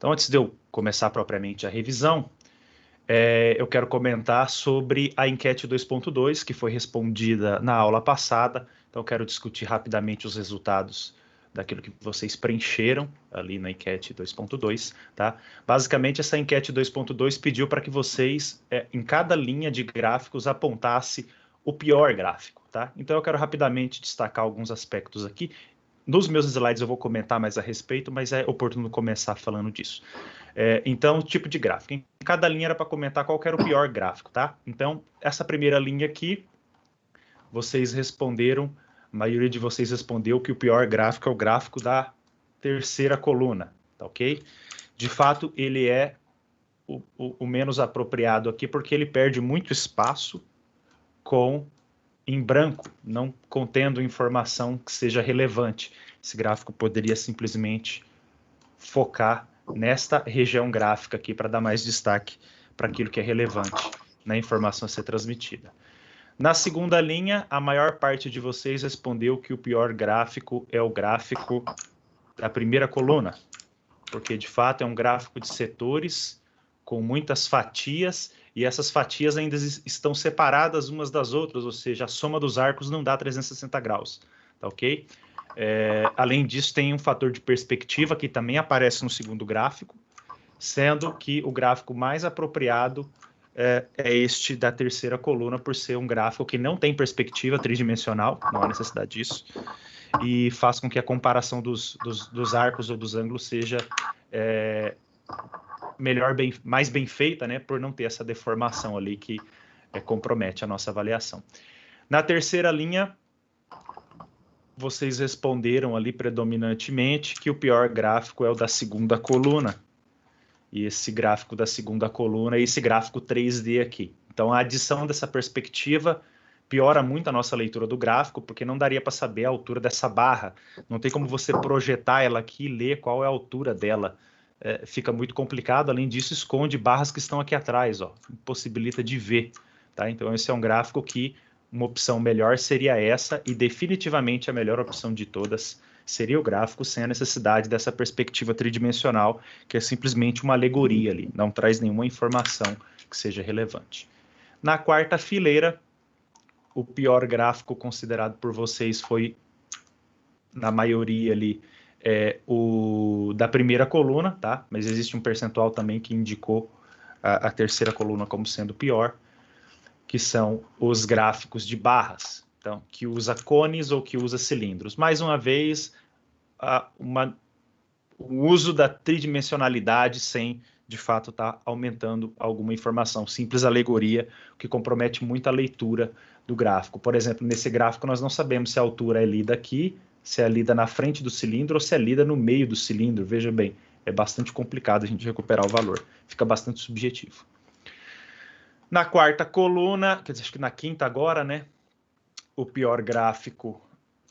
Então, antes de eu começar propriamente a revisão, eu quero comentar sobre a enquete 2.2, que foi respondida na aula passada. Então, eu quero discutir rapidamente os resultados daquilo que vocês preencheram ali na enquete 2.2, tá? Basicamente, essa enquete 2.2 pediu para que vocês, em cada linha de gráficos, apontasse o pior gráfico, tá? Então, eu quero rapidamente destacar alguns aspectos aqui. Nos meus slides eu vou comentar mais a respeito, mas é oportuno começar falando disso. Então, tipo de gráfico. Em cada linha era para comentar qual que era o pior gráfico, tá? Então, essa primeira linha aqui, vocês responderam, a maioria de vocês respondeu que o pior gráfico é o gráfico da terceira coluna, tá ok? De fato, ele é o menos apropriado aqui, porque ele perde muito espaço em branco, não contendo informação que seja relevante. Esse gráfico poderia simplesmente focar nesta região gráfica aqui para dar mais destaque para aquilo que é relevante na informação a ser transmitida. Na segunda linha, a maior parte de vocês respondeu que o pior gráfico é o gráfico da primeira coluna, porque de fato é um gráfico de setores com muitas fatias, e essas fatias ainda estão separadas umas das outras, ou seja, a soma dos arcos não dá 360 graus, tá ok? Além disso, tem um fator de perspectiva que também aparece no segundo gráfico, sendo que o gráfico mais apropriado é este da terceira coluna, por ser um gráfico que não tem perspectiva tridimensional, não há necessidade disso, e faz com que a comparação dos arcos ou dos ângulos seja mais bem feita, né, por não ter essa deformação ali que compromete a nossa avaliação. Na terceira linha, vocês responderam ali predominantemente que o pior gráfico é o da segunda coluna. E esse gráfico da segunda coluna é esse gráfico 3D aqui. Então, a adição dessa perspectiva piora muito a nossa leitura do gráfico, porque não daria para saber a altura dessa barra. Não tem como você projetar ela aqui e ler qual é a altura dela. Fica muito complicado. Além disso, esconde barras que estão aqui atrás, ó, impossibilita de ver. Tá? Então, esse é um gráfico que uma opção melhor seria essa, e definitivamente a melhor opção de todas seria o gráfico sem a necessidade dessa perspectiva tridimensional, que é simplesmente uma alegoria ali, não traz nenhuma informação que seja relevante. Na quarta fileira, o pior gráfico considerado por vocês foi, na maioria ali, o da primeira coluna, tá? Mas existe um percentual também que indicou a terceira coluna como sendo pior, que são os gráficos de barras, então, que usa cones ou que usa cilindros. Mais uma vez, o uso da tridimensionalidade sem, de fato, estar aumentando alguma informação. Simples alegoria, o que compromete muito a leitura do gráfico. Por exemplo, nesse gráfico nós não sabemos se a altura é lida aqui, se é lida na frente do cilindro ou se é lida no meio do cilindro. Veja bem, é bastante complicado a gente recuperar o valor. Fica bastante subjetivo. Na quarta coluna, quer dizer, acho que na quinta agora, né? O pior gráfico,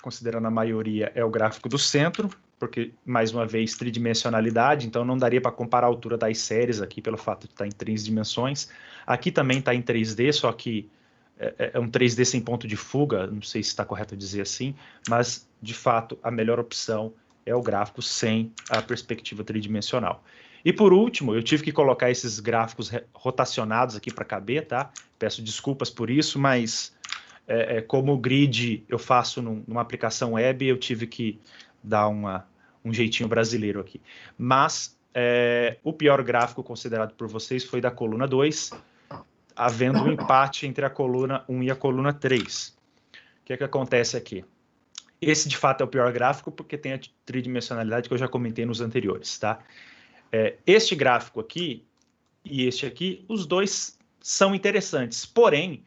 considerando a maioria, é o gráfico do centro, porque, mais uma vez, tridimensionalidade, então não daria para comparar a altura das séries aqui, pelo fato de estar em 3 dimensões. Aqui também está em 3D, só que é um 3D sem ponto de fuga, não sei se está correto dizer assim, mas, de fato, a melhor opção é o gráfico sem a perspectiva tridimensional. E por último, eu tive que colocar esses gráficos rotacionados aqui para caber, tá? Peço desculpas por isso, mas como o grid eu faço numa aplicação web, eu tive que dar um jeitinho brasileiro aqui. Mas o pior gráfico considerado por vocês foi da coluna 2, havendo um empate entre a coluna 1 e a coluna 3. O que acontece aqui? Esse, de fato, é o pior gráfico porque tem a tridimensionalidade que eu já comentei nos anteriores, tá? Este gráfico aqui e este aqui, os dois são interessantes, porém,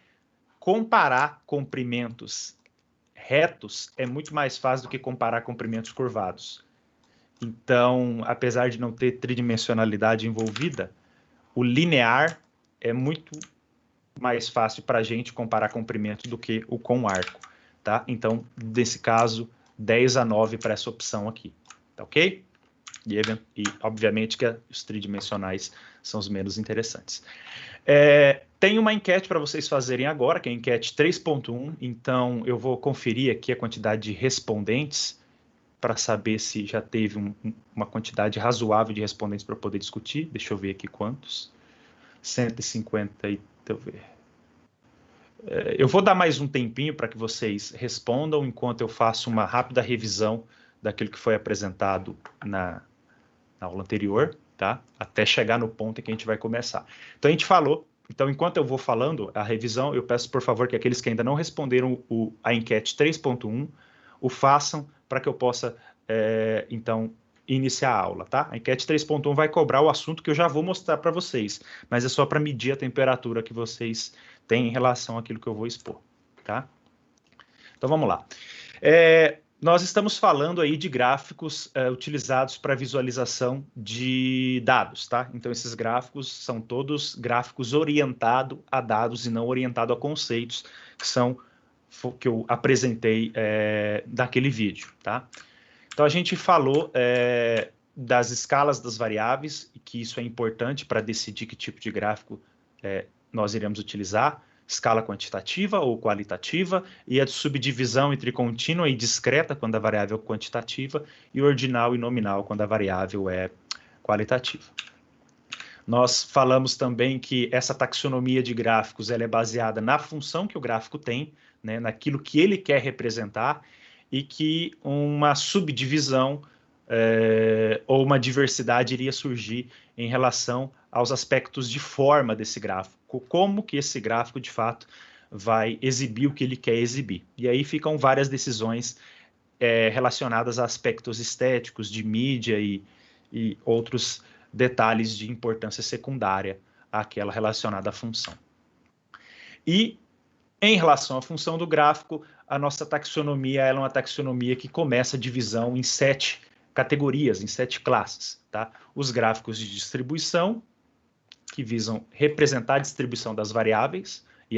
comparar comprimentos retos é muito mais fácil do que comparar comprimentos curvados. Então, apesar de não ter tridimensionalidade envolvida, o linear é muito mais fácil para a gente comparar comprimento do que o com arco, tá? Então, nesse caso, 10-9 para essa opção aqui, tá ok? E obviamente que os tridimensionais são os menos interessantes. Tem uma enquete para vocês fazerem agora, que é a enquete 3.1, então eu vou conferir aqui a quantidade de respondentes para saber se já teve uma quantidade razoável de respondentes para poder discutir. Deixa eu ver aqui quantos. 150 e... Deixa eu ver. Eu vou dar mais um tempinho para que vocês respondam, enquanto eu faço uma rápida revisão daquilo que foi apresentado na aula anterior, tá? Até chegar no ponto em que a gente vai começar. Então, a gente falou. Então, enquanto eu vou falando a revisão, eu peço, por favor, que aqueles que ainda não responderam a enquete 3.1 o façam para que eu possa, então, iniciar a aula, tá? A enquete 3.1 vai cobrar o assunto que eu já vou mostrar para vocês, mas é só para medir a temperatura que vocês têm em relação àquilo que eu vou expor, tá? Então, vamos lá. Nós estamos falando aí de gráficos utilizados para visualização de dados, tá? Então, esses gráficos são todos gráficos orientados a dados e não orientados a conceitos, que eu apresentei naquele vídeo, tá? Então, a gente falou das escalas das variáveis, e que isso é importante para decidir que tipo de gráfico nós iremos utilizar, escala quantitativa ou qualitativa, e a subdivisão entre contínua e discreta, quando a variável é quantitativa, e ordinal e nominal, quando a variável é qualitativa. Nós falamos também que essa taxonomia de gráficos ela é baseada na função que o gráfico tem, né, naquilo que ele quer representar, e que uma subdivisão ou uma diversidade iria surgir em relação aos aspectos de forma desse gráfico, como que esse gráfico, de fato, vai exibir o que ele quer exibir. E aí ficam várias decisões relacionadas a aspectos estéticos, de mídia e outros detalhes de importância secundária àquela relacionada à função. E, em relação à função do gráfico, a nossa taxonomia ela é uma taxonomia que começa a divisão em 7 categorias, em 7 classes, tá? Os gráficos de distribuição, que visam representar a distribuição das variáveis, e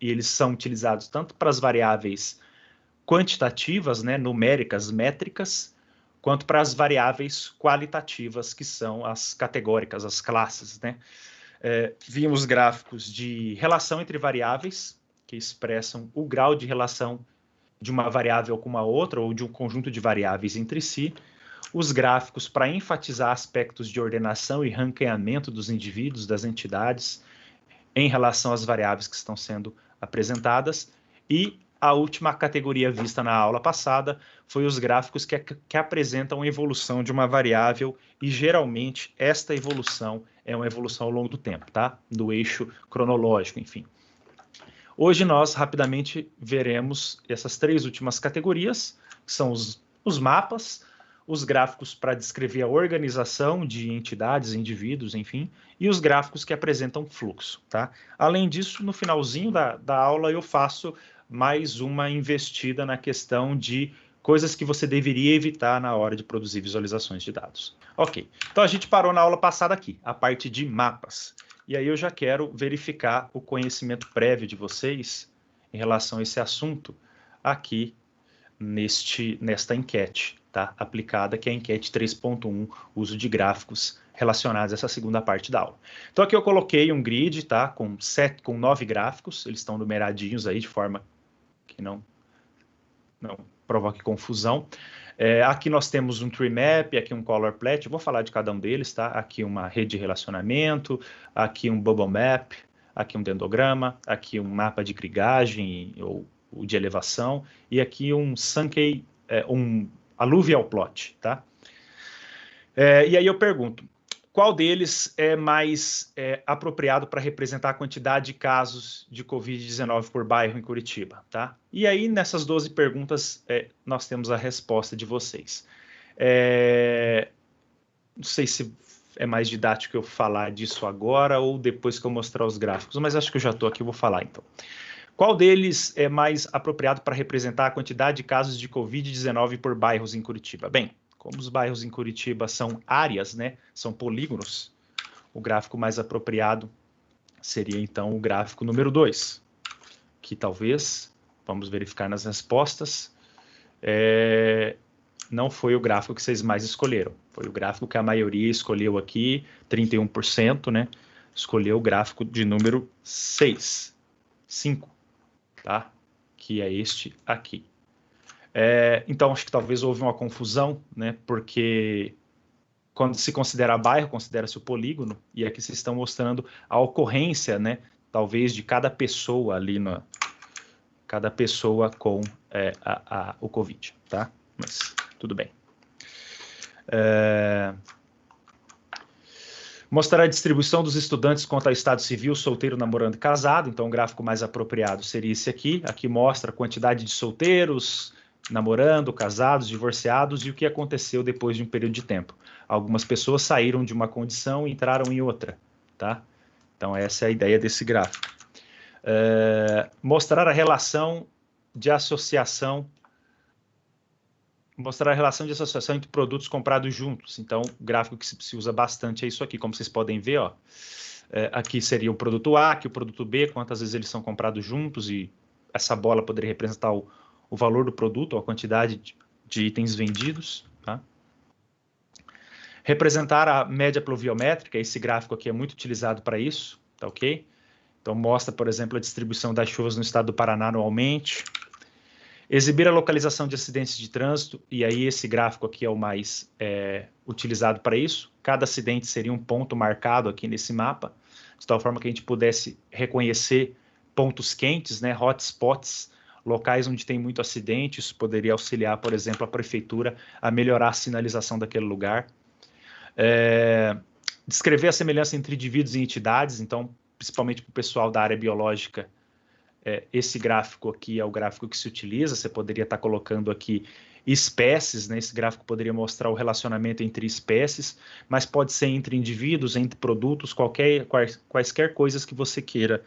eles são utilizados tanto para as variáveis quantitativas, né, numéricas, métricas, quanto para as variáveis qualitativas, que são as categóricas, as classes, né? Vimos gráficos de relação entre variáveis, que expressam o grau de relação de uma variável com uma outra, ou de um conjunto de variáveis entre si. Os gráficos para enfatizar aspectos de ordenação e ranqueamento dos indivíduos, das entidades, em relação às variáveis que estão sendo apresentadas. E a última categoria vista na aula passada foi os gráficos que apresentam a evolução de uma variável, e geralmente esta evolução é uma evolução ao longo do tempo, tá? Do eixo cronológico, enfim. Hoje nós rapidamente veremos essas 3 últimas categorias, que são os mapas, os gráficos para descrever a organização de entidades, indivíduos, enfim, e os gráficos que apresentam fluxo, tá? Além disso, no finalzinho da aula eu faço mais uma investida na questão de coisas que você deveria evitar na hora de produzir visualizações de dados. Ok, então a gente parou na aula passada aqui, a parte de mapas. E aí eu já quero verificar o conhecimento prévio de vocês em relação a esse assunto aqui nesta enquete, tá? Aplicada, que é a enquete 3.1, uso de gráficos relacionados a essa segunda parte da aula. Então aqui eu coloquei um grid, tá? Com 9 gráficos, eles estão numeradinhos aí de forma que não provoque confusão. Aqui nós temos um tree map, aqui um color plot, eu vou falar de cada um deles, tá? Aqui uma rede de relacionamento, aqui um bubble map, aqui um dendrograma, aqui um mapa de krigagem ou de elevação, e aqui um Sankey, um alluvial plot, tá? E aí eu pergunto, qual deles é mais apropriado para representar a quantidade de casos de Covid-19 por bairro em Curitiba, tá? E aí, nessas 12 perguntas, nós temos a resposta de vocês. Não sei se é mais didático eu falar disso agora ou depois que eu mostrar os gráficos, mas acho que eu já estou aqui, eu vou falar então. Qual deles é mais apropriado para representar a quantidade de casos de Covid-19 por bairros em Curitiba? Bem, como os bairros em Curitiba são áreas, né, são polígonos, o gráfico mais apropriado seria, então, o gráfico número 2, que talvez, vamos verificar nas respostas, não foi o gráfico que vocês mais escolheram. Foi o gráfico que a maioria escolheu aqui, 31%, né, escolheu o gráfico de número 5, tá? Que é este aqui. Então, acho que talvez houve uma confusão, né? Porque quando se considera bairro, considera-se o polígono, e aqui vocês estão mostrando a ocorrência, né? Talvez de cada pessoa ali, cada pessoa com o Covid, tá? Mas tudo bem. Mostrar a distribuição dos estudantes quanto ao estado civil, solteiro, namorando e casado. Então, o gráfico mais apropriado seria esse aqui. Aqui mostra a quantidade de solteiros, namorando, casados, divorciados e o que aconteceu depois de um período de tempo. Algumas pessoas saíram de uma condição e entraram em outra, tá? Então, essa é a ideia desse gráfico. Mostrar a relação de associação entre produtos comprados juntos. Então, o gráfico que se usa bastante é isso aqui, como vocês podem ver, ó. Aqui seria o produto A, aqui o produto B, quantas vezes eles são comprados juntos, e essa bola poderia representar o valor do produto, ou a quantidade de itens vendidos, tá? Representar a média pluviométrica, esse gráfico aqui é muito utilizado para isso, tá ok? Então, mostra, por exemplo, a distribuição das chuvas no estado do Paraná anualmente. Exibir a localização de acidentes de trânsito, e aí esse gráfico aqui é o mais utilizado para isso. Cada acidente seria um ponto marcado aqui nesse mapa, de tal forma que a gente pudesse reconhecer pontos quentes, né, hotspots, locais onde tem muito acidente. Isso poderia auxiliar, por exemplo, a prefeitura a melhorar a sinalização daquele lugar. Descrever a semelhança entre indivíduos e entidades, então, principalmente para o pessoal da área biológica, esse gráfico aqui é o gráfico que se utiliza. Você poderia estar colocando aqui espécies, né? Esse gráfico poderia mostrar o relacionamento entre espécies, mas pode ser entre indivíduos, entre produtos, quaisquer coisas que você queira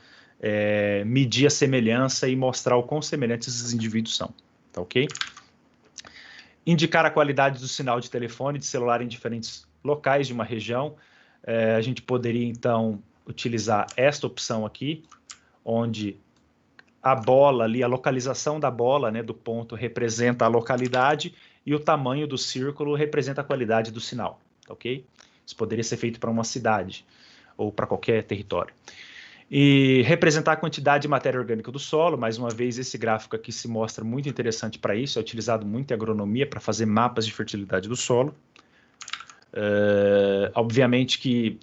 medir a semelhança e mostrar o quão semelhantes esses indivíduos são, tá ok? Indicar a qualidade do sinal de telefone de celular em diferentes locais de uma região. A gente poderia, então, utilizar esta opção aqui, onde a bola ali, a localização da bola, né, do ponto, representa a localidade e o tamanho do círculo representa a qualidade do sinal, ok? Isso poderia ser feito para uma cidade ou para qualquer território. E representar a quantidade de matéria orgânica do solo. Mais uma vez, esse gráfico aqui se mostra muito interessante para isso, é utilizado muito em agronomia para fazer mapas de fertilidade do solo. Obviamente que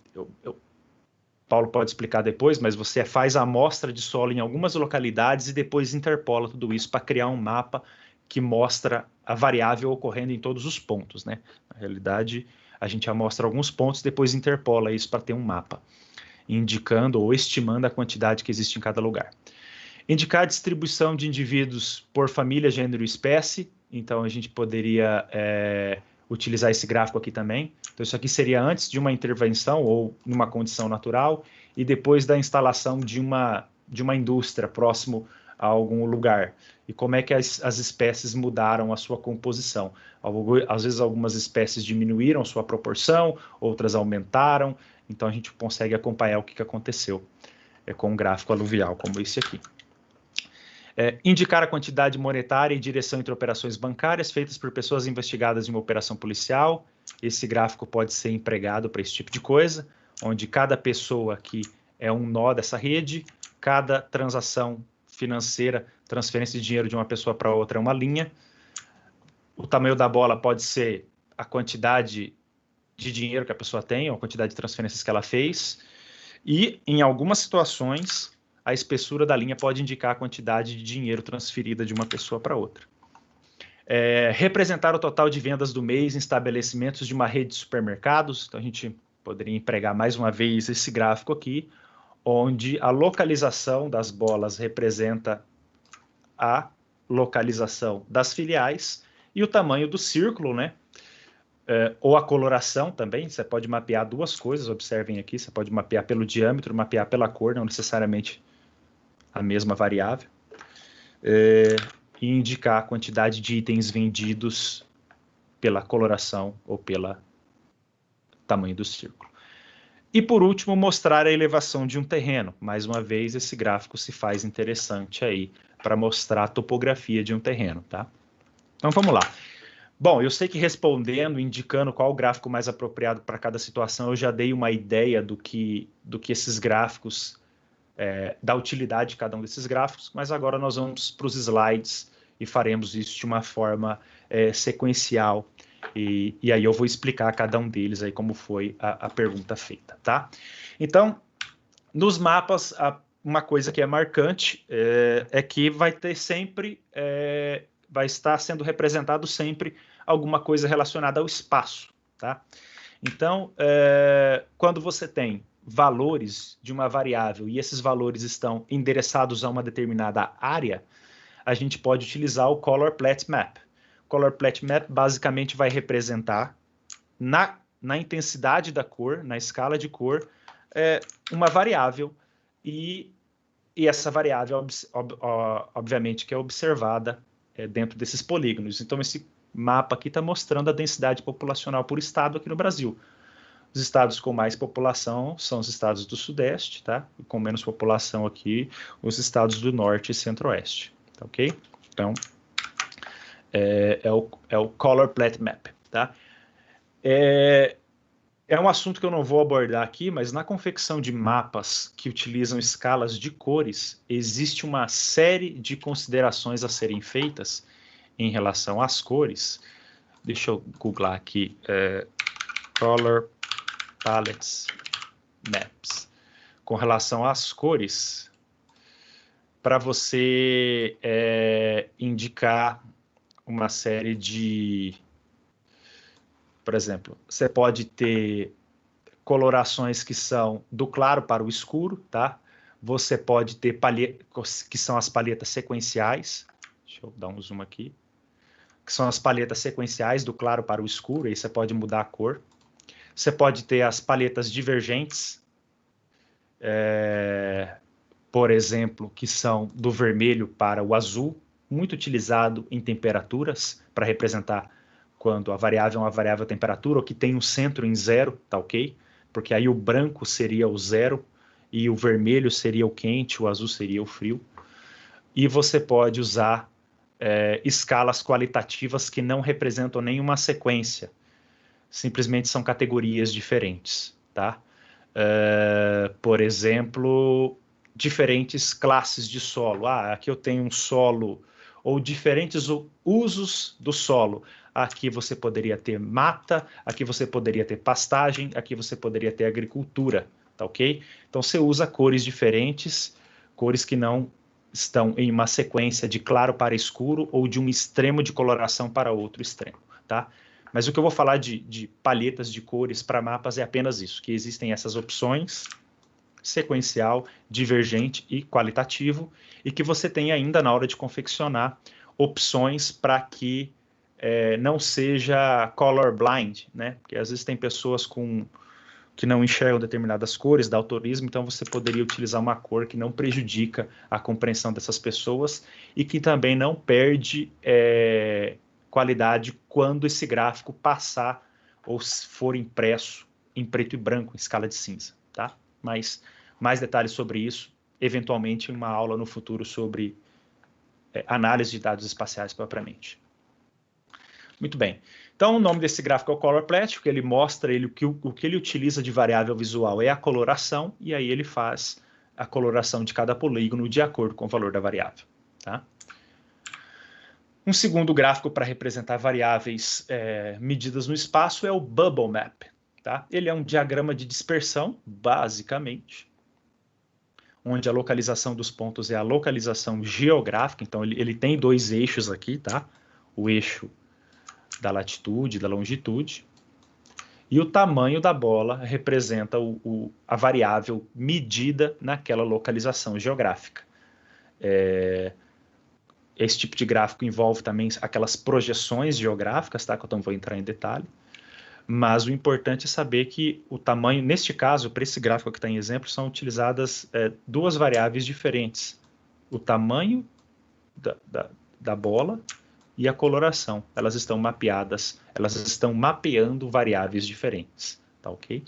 Paulo pode explicar depois, mas você faz a amostra de solo em algumas localidades e depois interpola tudo isso para criar um mapa que mostra a variável ocorrendo em todos os pontos, né? Na realidade, a gente amostra alguns pontos, depois interpola isso para ter um mapa, indicando ou estimando a quantidade que existe em cada lugar. Indicar a distribuição de indivíduos por família, gênero e espécie. Então, a gente poderia utilizar esse gráfico aqui também. Então, isso aqui seria antes de uma intervenção ou numa condição natural e depois da instalação de uma indústria próximo a algum lugar. E como é que as espécies mudaram a sua composição. Às vezes, algumas espécies diminuíram sua proporção, outras aumentaram. Então, a gente consegue acompanhar o que aconteceu com um gráfico aluvial como esse aqui. Indicar a quantidade monetária e direção entre operações bancárias feitas por pessoas investigadas em uma operação policial. Esse gráfico pode ser empregado para esse tipo de coisa, onde cada pessoa aqui é um nó dessa rede, cada transação financeira, transferência de dinheiro de uma pessoa para outra é uma linha. O tamanho da bola pode ser a quantidade de dinheiro que a pessoa tem, ou a quantidade de transferências que ela fez. E, em algumas situações, a espessura da linha pode indicar a quantidade de dinheiro transferida de uma pessoa para outra. Representar o total de vendas do mês em estabelecimentos de uma rede de supermercados. Então, a gente poderia empregar mais uma vez esse gráfico aqui, onde a localização das bolas representa a localização das filiais e o tamanho do círculo, né? Ou a coloração também. Você pode mapear duas coisas, observem aqui, você pode mapear pelo diâmetro, mapear pela cor, não necessariamente a mesma variável, e indicar a quantidade de itens vendidos pela coloração ou pelo tamanho do círculo. E, por último, mostrar a elevação de um terreno. Mais uma vez, esse gráfico se faz interessante aí para mostrar a topografia de um terreno, tá? Então, vamos lá. Bom, eu sei que respondendo, indicando qual o gráfico mais apropriado para cada situação, eu já dei uma ideia do que esses gráficos, da utilidade de cada um desses gráficos, mas agora nós vamos para os slides e faremos isso de uma forma sequencial. E aí eu vou explicar cada um deles aí como foi a pergunta feita, tá? Então, nos mapas, uma coisa que é marcante é que vai ter sempre, vai estar sendo representado sempre alguma coisa relacionada ao espaço, tá? Então, quando você tem valores de uma variável e esses valores estão endereçados a uma determinada área, a gente pode utilizar o Color Plot Map. Color Plot Map basicamente vai representar na intensidade da cor, na escala de cor, uma variável e essa variável, obviamente, que é observada dentro desses polígonos. Então, esse mapa aqui está mostrando a densidade populacional por estado aqui no Brasil. Os estados com mais população são os estados do Sudeste, tá? E com menos população aqui, os estados do Norte e Centro-Oeste, tá ok? Então, é o Color Plot Map, tá? É um assunto que eu não vou abordar aqui, mas na confecção de mapas que utilizam escalas de cores, existe uma série de considerações a serem feitas em relação às cores. Deixa eu googlar aqui, Color Palettes Maps. Com relação às cores, para você indicar uma série de... Por exemplo, você pode ter colorações que são do claro para o escuro, tá? Você pode ter palhetas, que são as palhetas sequenciais. Deixa eu dar um zoom aqui. Que são as palhetas sequenciais do claro para o escuro, aí você pode mudar a cor. Você pode ter as palhetas divergentes, por exemplo, que são do vermelho para o azul, muito utilizado em temperaturas para representar quando a variável é uma variável temperatura, ou que tem um centro em zero, tá ok? Porque aí o branco seria o zero, e o vermelho seria o quente, o azul seria o frio. E você pode usar escalas qualitativas que não representam nenhuma sequência, simplesmente são categorias diferentes, tá? Por exemplo, diferentes classes de solo. Aqui eu tenho um solo, ou diferentes usos do solo. Aqui você poderia ter mata, aqui você poderia ter pastagem, aqui você poderia ter agricultura, tá ok? Então você usa cores diferentes, cores que não estão em uma sequência de claro para escuro ou de um extremo de coloração para outro extremo, tá? Mas o que eu vou falar de palhetas de cores para mapas é apenas isso, que existem essas opções, sequencial, divergente e qualitativo, e que você tem ainda na hora de confeccionar opções para que não seja colorblind, né? Porque às vezes tem pessoas que não enxergam determinadas cores, daltonismo, então você poderia utilizar uma cor que não prejudica a compreensão dessas pessoas e que também não perde qualidade quando esse gráfico passar ou for impresso em preto e branco, em escala de cinza, tá? Mas mais detalhes sobre isso, eventualmente em uma aula no futuro sobre análise de dados espaciais propriamente. Muito bem. Então, o nome desse gráfico é o Color Plot, porque ele mostra o que ele utiliza de variável visual é a coloração, e aí ele faz a coloração de cada polígono de acordo com o valor da variável, tá? Um segundo gráfico para representar variáveis medidas no espaço é o Bubble Map, tá? Ele é um diagrama de dispersão, basicamente, onde a localização dos pontos é a localização geográfica, então ele tem dois eixos aqui, tá? O eixo da latitude e da longitude, e o tamanho da bola representa a variável medida naquela localização geográfica. Esse tipo de gráfico envolve também aquelas projeções geográficas, tá? Que eu não vou entrar em detalhe, mas o importante é saber que o tamanho, neste caso, para esse gráfico que está em exemplo, são utilizadas duas variáveis diferentes, o tamanho da bola e a coloração. Elas estão mapeadas, elas estão mapeando variáveis diferentes, tá ok?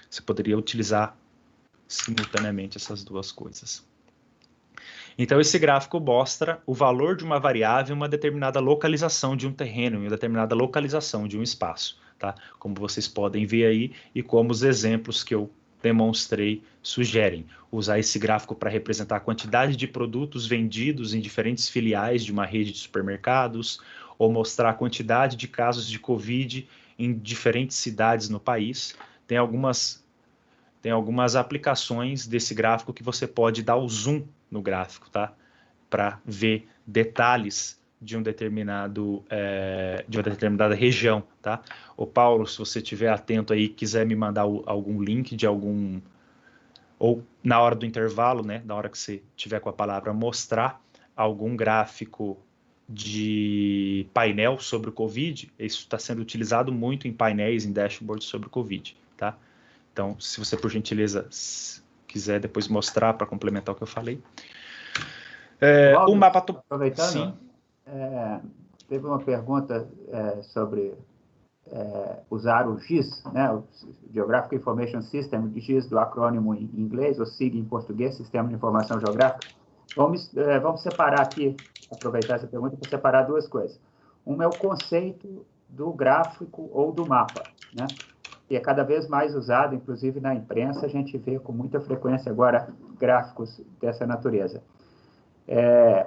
Você poderia utilizar simultaneamente essas duas coisas. Então, esse gráfico mostra o valor de uma variável em uma determinada localização de um terreno, em uma determinada localização de um espaço, tá? Como vocês podem ver aí, e como os exemplos que eu demonstrei sugerem. Usar esse gráfico para representar a quantidade de produtos vendidos em diferentes filiais de uma rede de supermercados, ou mostrar a quantidade de casos de Covid em diferentes cidades no país. Tem algumas aplicações desse gráfico que você pode dar o zoom no gráfico, tá? Para ver detalhes de uma determinada região, tá? Ô Paulo, se você estiver atento aí, quiser me mandar algum link de algum, ou na hora do intervalo, né? Na hora que você tiver com a palavra, mostrar algum gráfico de painel sobre o Covid. Isso está sendo utilizado muito em painéis, em dashboards sobre o Covid, tá? Então, se você, por gentileza, quiser depois mostrar para complementar o que eu falei. Walter, o mapa... aproveitando, Sim. Teve uma pergunta sobre usar o GIS, né, o Geographic Information System, o GIS do acrônimo em inglês, ou SIG em português, Sistema de Informação Geográfica. Vamos separar aqui, aproveitar essa pergunta para separar duas coisas. Uma é o conceito do gráfico ou do mapa, né? Que é cada vez mais usado, inclusive na imprensa, a gente vê com muita frequência agora gráficos dessa natureza.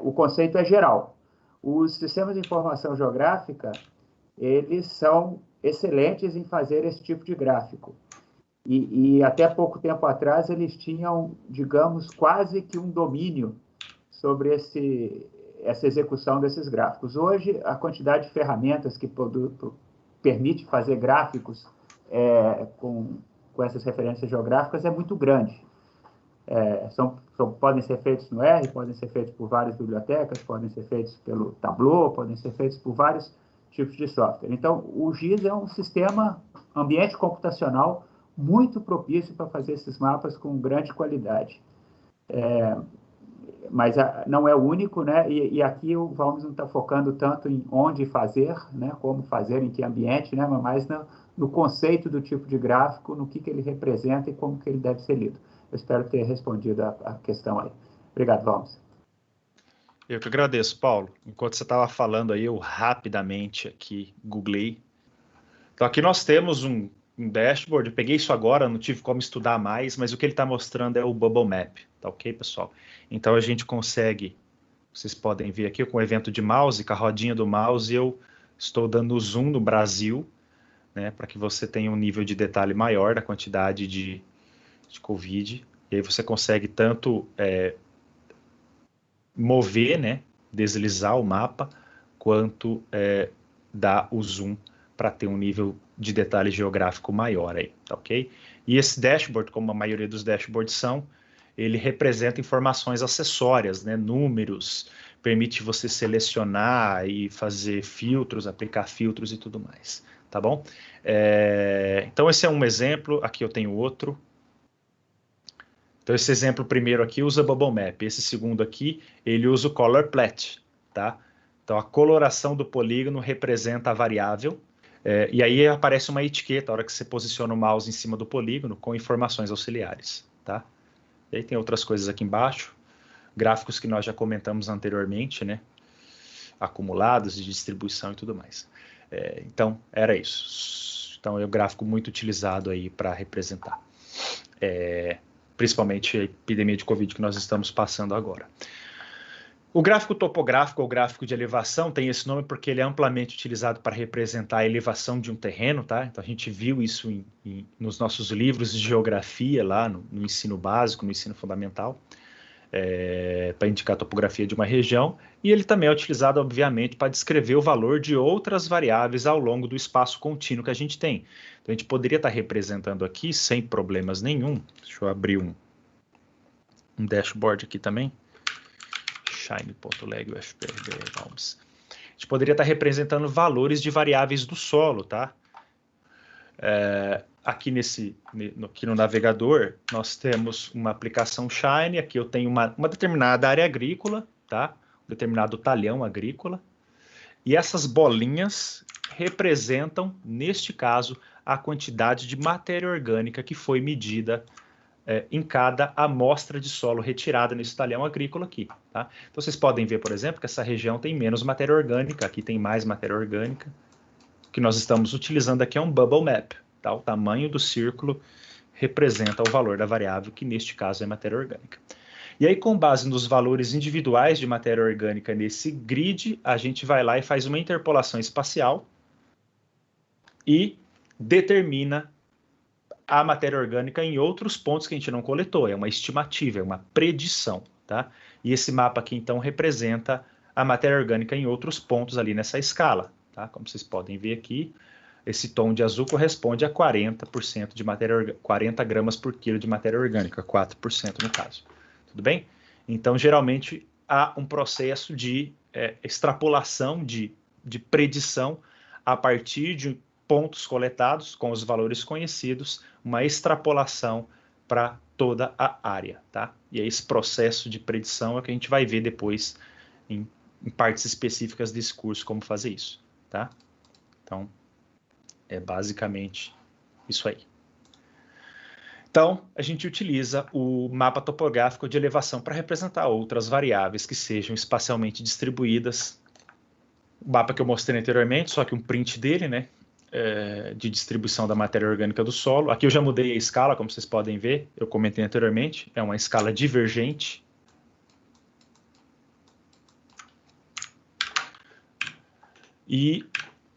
O conceito é geral. Os sistemas de informação geográfica, eles são excelentes em fazer esse tipo de gráfico. E até pouco tempo atrás, eles tinham, digamos, quase que um domínio sobre essa execução desses gráficos. Hoje, a quantidade de ferramentas que permite fazer gráficos com essas referências geográficas é muito grande. Podem ser feitos no R, podem ser feitos por várias bibliotecas, podem ser feitos pelo Tableau, podem ser feitos por vários tipos de software. Então, o GIS é um sistema, ambiente computacional, muito propício para fazer esses mapas com grande qualidade. Mas não é o único, né? E aqui o Valmes não está focando tanto em onde fazer, né? Como fazer, em que ambiente, né? Mas mais no conceito do tipo de gráfico, no que ele representa e como que ele deve ser lido. Eu espero ter respondido a questão aí. Obrigado, Valmes. Eu que agradeço, Paulo. Enquanto você estava falando aí, eu rapidamente aqui googlei. Então aqui nós temos um dashboard, eu peguei isso agora, não tive como estudar mais, mas o que ele está mostrando é o Bubble Map, tá ok, pessoal? Então a gente consegue, vocês podem ver aqui com o evento de mouse, com a rodinha do mouse, eu estou dando zoom no Brasil, né, para que você tenha um nível de detalhe maior da quantidade de Covid, e aí você consegue tanto mover, né, deslizar o mapa, quanto dar o zoom para ter um nível de detalhe geográfico maior aí, tá ok? E esse dashboard, como a maioria dos dashboards são, ele representa informações acessórias, né, números, permite você selecionar e fazer filtros, aplicar filtros e tudo mais, tá bom? Então esse é um exemplo, aqui eu tenho outro. Então esse exemplo primeiro aqui usa Bubble Map, esse segundo aqui ele usa o Color Plot, tá? Então a coloração do polígono representa a variável, e aí aparece uma etiqueta a hora que você posiciona o mouse em cima do polígono com informações auxiliares, tá? E aí tem outras coisas aqui embaixo, gráficos que nós já comentamos anteriormente, né? Acumulados de distribuição e tudo mais. Então era isso. Então é um gráfico muito utilizado aí para representar. Principalmente a epidemia de Covid que nós estamos passando agora. O gráfico topográfico ou gráfico de elevação tem esse nome porque ele é amplamente utilizado para representar a elevação de um terreno, tá? Então a gente viu isso nos nossos livros de geografia lá no ensino básico, no ensino fundamental, para indicar a topografia de uma região, e ele também é utilizado, obviamente, para descrever o valor de outras variáveis ao longo do espaço contínuo que a gente tem. Então, a gente poderia estar representando aqui, sem problemas nenhum, deixa eu abrir um dashboard aqui também, shine.leg, UFPRB, vamos. A gente poderia estar representando valores de variáveis do solo, tá? Aqui no navegador, nós temos uma aplicação Shine, aqui eu tenho uma determinada área agrícola, tá? Um determinado talhão agrícola, e essas bolinhas representam, neste caso, a quantidade de matéria orgânica que foi medida em cada amostra de solo retirada nesse talhão agrícola aqui, tá? Então vocês podem ver, por exemplo, que essa região tem menos matéria orgânica, aqui tem mais matéria orgânica. O que nós estamos utilizando aqui é um Bubble Map, tá? O tamanho do círculo representa o valor da variável, que neste caso é matéria orgânica. E aí, com base nos valores individuais de matéria orgânica nesse grid, a gente vai lá e faz uma interpolação espacial e determina a matéria orgânica em outros pontos que a gente não coletou. É uma estimativa, é uma predição, tá? E esse mapa aqui, então, representa a matéria orgânica em outros pontos ali nessa escala, tá? Como vocês podem ver aqui, esse tom de azul corresponde a 40% de matéria orgânica, 40 gramas por quilo de matéria orgânica, 4% no caso. Tudo bem? Então, geralmente, há um processo de extrapolação, de predição, a partir de pontos coletados com os valores conhecidos, uma extrapolação para toda a área, tá? E esse processo de predição é o que a gente vai ver depois em partes específicas desse curso, como fazer isso, tá? Então, é basicamente isso aí. Então, a gente utiliza o mapa topográfico de elevação para representar outras variáveis que sejam espacialmente distribuídas. O mapa que eu mostrei anteriormente, só que um print dele, né? De distribuição da matéria orgânica do solo. Aqui eu já mudei a escala, como vocês podem ver, eu comentei anteriormente, é uma escala divergente. E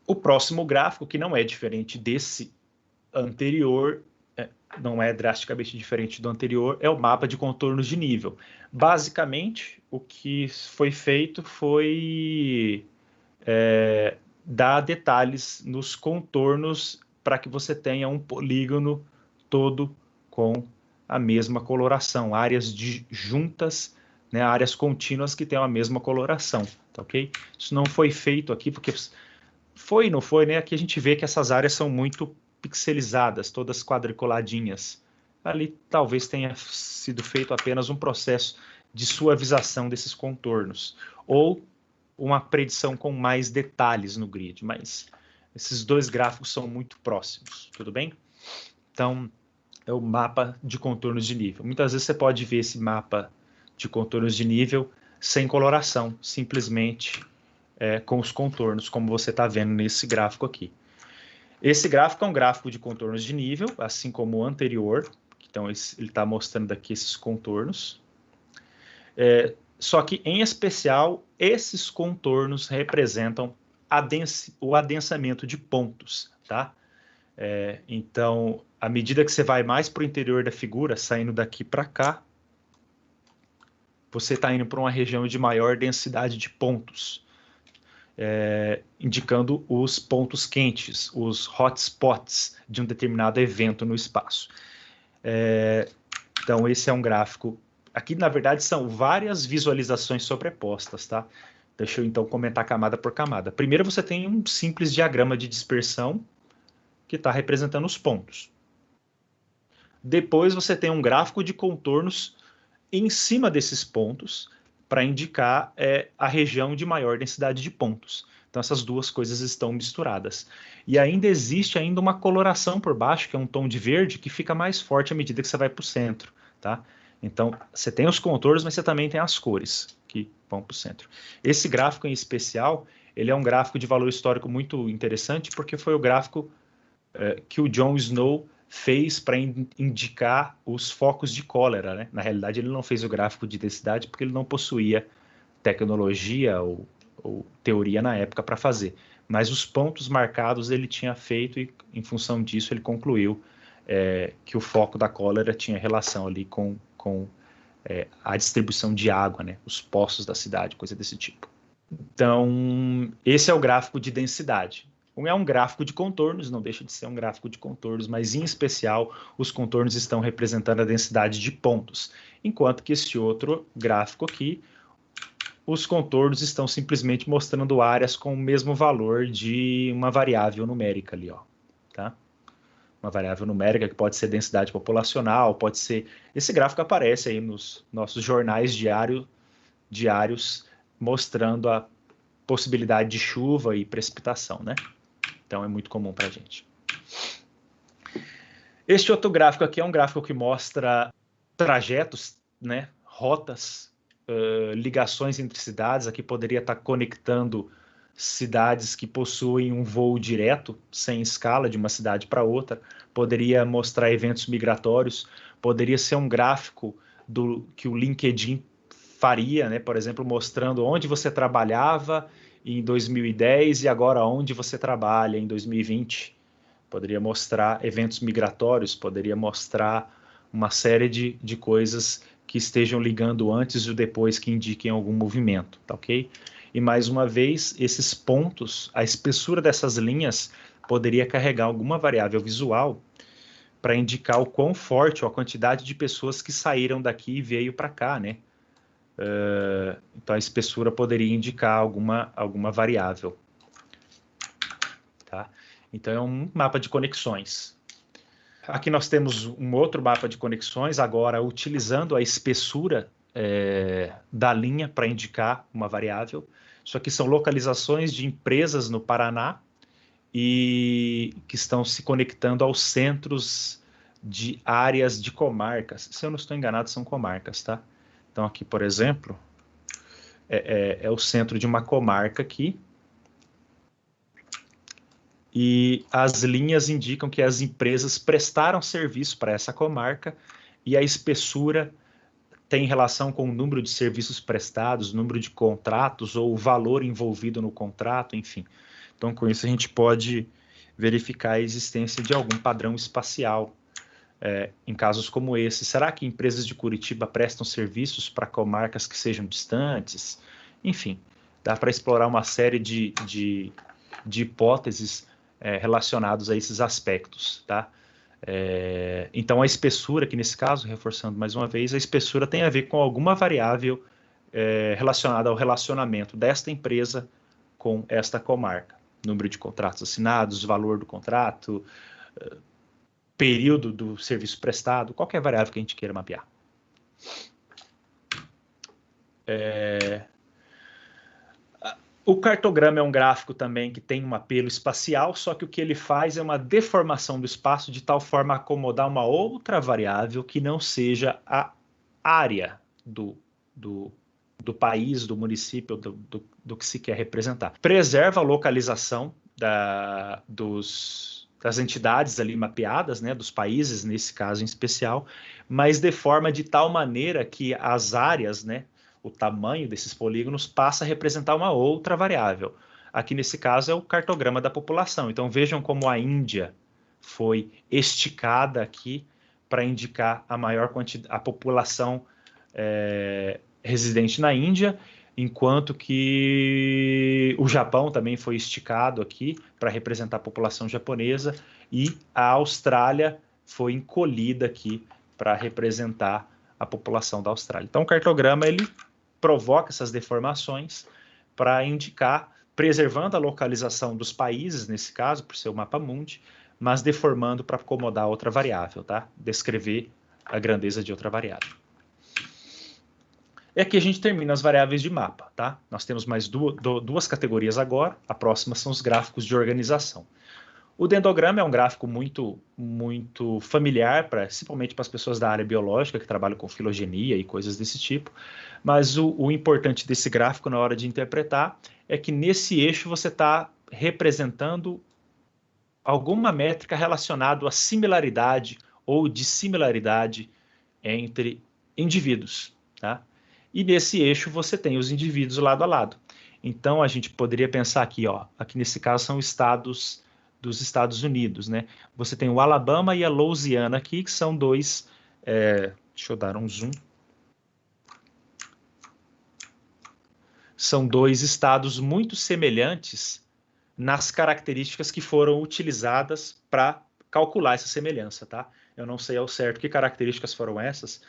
o próximo gráfico, que não é diferente desse anterior, não é drasticamente diferente do anterior, é o mapa de contornos de nível. Basicamente, o que foi feito foi dar detalhes nos contornos para que você tenha um polígono todo com a mesma coloração, áreas juntas, né, áreas contínuas que tenham a mesma coloração, tá ok? Isso não foi feito aqui, porque foi e não foi, né? Aqui a gente vê que essas áreas são muito pixelizadas, todas quadriculadinhas. Ali talvez tenha sido feito apenas um processo de suavização desses contornos, ou uma predição com mais detalhes no grid, mas esses dois gráficos são muito próximos, tudo bem? Então, é o mapa de contornos de nível. Muitas vezes você pode ver esse mapa de contornos de nível sem coloração, simplesmente com os contornos, como você está vendo nesse gráfico aqui. Esse gráfico é um gráfico de contornos de nível, assim como o anterior. Então, ele está mostrando aqui esses contornos. Só que, em especial, esses contornos representam o adensamento de pontos, tá? Então, à medida que você vai mais para o interior da figura, saindo daqui para cá, você está indo para uma região de maior densidade de pontos, indicando os pontos quentes, os hotspots de um determinado evento no espaço. Então, esse é um gráfico. Aqui, na verdade, são várias visualizações sobrepostas, tá? Deixa eu, então, comentar camada por camada. Primeiro, você tem um simples diagrama de dispersão que está representando os pontos. Depois, você tem um gráfico de contornos em cima desses pontos para indicar a região de maior densidade de pontos. Então, essas duas coisas estão misturadas. E ainda existe uma coloração por baixo, que é um tom de verde, que fica mais forte à medida que você vai para o centro, tá? Então, você tem os contornos, mas você também tem as cores que vão para o centro. Esse gráfico em especial, ele é um gráfico de valor histórico muito interessante, porque foi o gráfico que o John Snow fez para indicar os focos de cólera, né? Na realidade, ele não fez o gráfico de densidade porque ele não possuía tecnologia ou teoria na época para fazer. Mas os pontos marcados ele tinha feito e, em função disso, ele concluiu que o foco da cólera tinha relação ali com a distribuição de água, né? Os poços da cidade, coisa desse tipo. Então, esse é o gráfico de densidade. É um gráfico de contornos, não deixa de ser um gráfico de contornos, mas em especial os contornos estão representando a densidade de pontos, enquanto que esse outro gráfico aqui, os contornos estão simplesmente mostrando áreas com o mesmo valor de uma variável numérica ali, ó, tá? Uma variável numérica que pode ser densidade populacional, pode ser... Esse gráfico aparece aí nos nossos jornais diários mostrando a possibilidade de chuva e precipitação, né? Então, é muito comum para a gente. Este outro gráfico aqui é um gráfico que mostra trajetos, né? Rotas, ligações entre cidades. Aqui poderia estar conectando cidades que possuem um voo direto, sem escala, de uma cidade para outra. Poderia mostrar eventos migratórios. Poderia ser um gráfico que o LinkedIn faria, né? Por exemplo, mostrando onde você trabalhava em 2010 e agora onde você trabalha em 2020. Poderia mostrar eventos migratórios, poderia mostrar uma série de coisas que estejam ligando antes ou depois que indiquem algum movimento, tá ok? E mais uma vez, esses pontos, a espessura dessas linhas poderia carregar alguma variável visual para indicar o quão forte ou a quantidade de pessoas que saíram daqui e veio para cá, né? Então a espessura poderia indicar alguma variável, tá? Então é um mapa de conexões. Aqui nós temos um outro mapa de conexões, agora utilizando a espessura da linha para indicar uma variável. Isso aqui são localizações de empresas no Paraná e que estão se conectando aos centros de áreas de comarcas. Se eu não estou enganado, são comarcas, tá? Então aqui, por exemplo, é o centro de uma comarca aqui. E as linhas indicam que as empresas prestaram serviço para essa comarca e a espessura tem relação com o número de serviços prestados, número de contratos ou o valor envolvido no contrato, enfim. Então, com isso, a gente pode verificar a existência de algum padrão espacial em casos como esse. Será que empresas de Curitiba prestam serviços para comarcas que sejam distantes? Enfim, dá para explorar uma série de hipóteses relacionados a esses aspectos, tá? Então a espessura, aqui nesse caso, reforçando mais uma vez, a espessura tem a ver com alguma variável relacionada ao relacionamento desta empresa com esta comarca. Número de contratos assinados, valor do contrato, período do serviço prestado, qualquer variável que a gente queira mapear. O cartograma é um gráfico também que tem um apelo espacial, só que o que ele faz é uma deformação do espaço de tal forma a acomodar uma outra variável que não seja a área do país, do município, do que se quer representar. Preserva a localização das entidades ali mapeadas, né, dos países, nesse caso em especial, mas deforma de tal maneira que as áreas, né, o tamanho desses polígonos passa a representar uma outra variável. Aqui nesse caso é o cartograma da população. Então vejam como a Índia foi esticada aqui para indicar a maior quantidade, a população residente na Índia, enquanto que o Japão também foi esticado aqui para representar a população japonesa e a Austrália foi encolhida aqui para representar a população da Austrália. Então o cartograma ele provoca essas deformações para indicar, preservando a localização dos países, nesse caso, por ser o mapa mundi, mas deformando para acomodar outra variável, tá? Descrever a grandeza de outra variável. E aqui a gente termina as variáveis de mapa, tá? Nós temos mais duas categorias agora, a próxima são os gráficos de organização. O dendrograma é um gráfico muito familiar, principalmente para as pessoas da área biológica, que trabalham com filogenia e coisas desse tipo, mas o importante desse gráfico na hora de interpretar é que nesse eixo você está representando alguma métrica relacionada à similaridade ou dissimilaridade entre indivíduos, tá? E nesse eixo você tem os indivíduos lado a lado. Então a gente poderia pensar aqui, ó, aqui nesse caso são estados dos Estados Unidos, né? Você tem o Alabama e a Louisiana aqui, que são dois... deixa eu dar um zoom. São dois estados muito semelhantes nas características que foram utilizadas para calcular essa semelhança, tá? Eu não sei ao certo que características foram essas.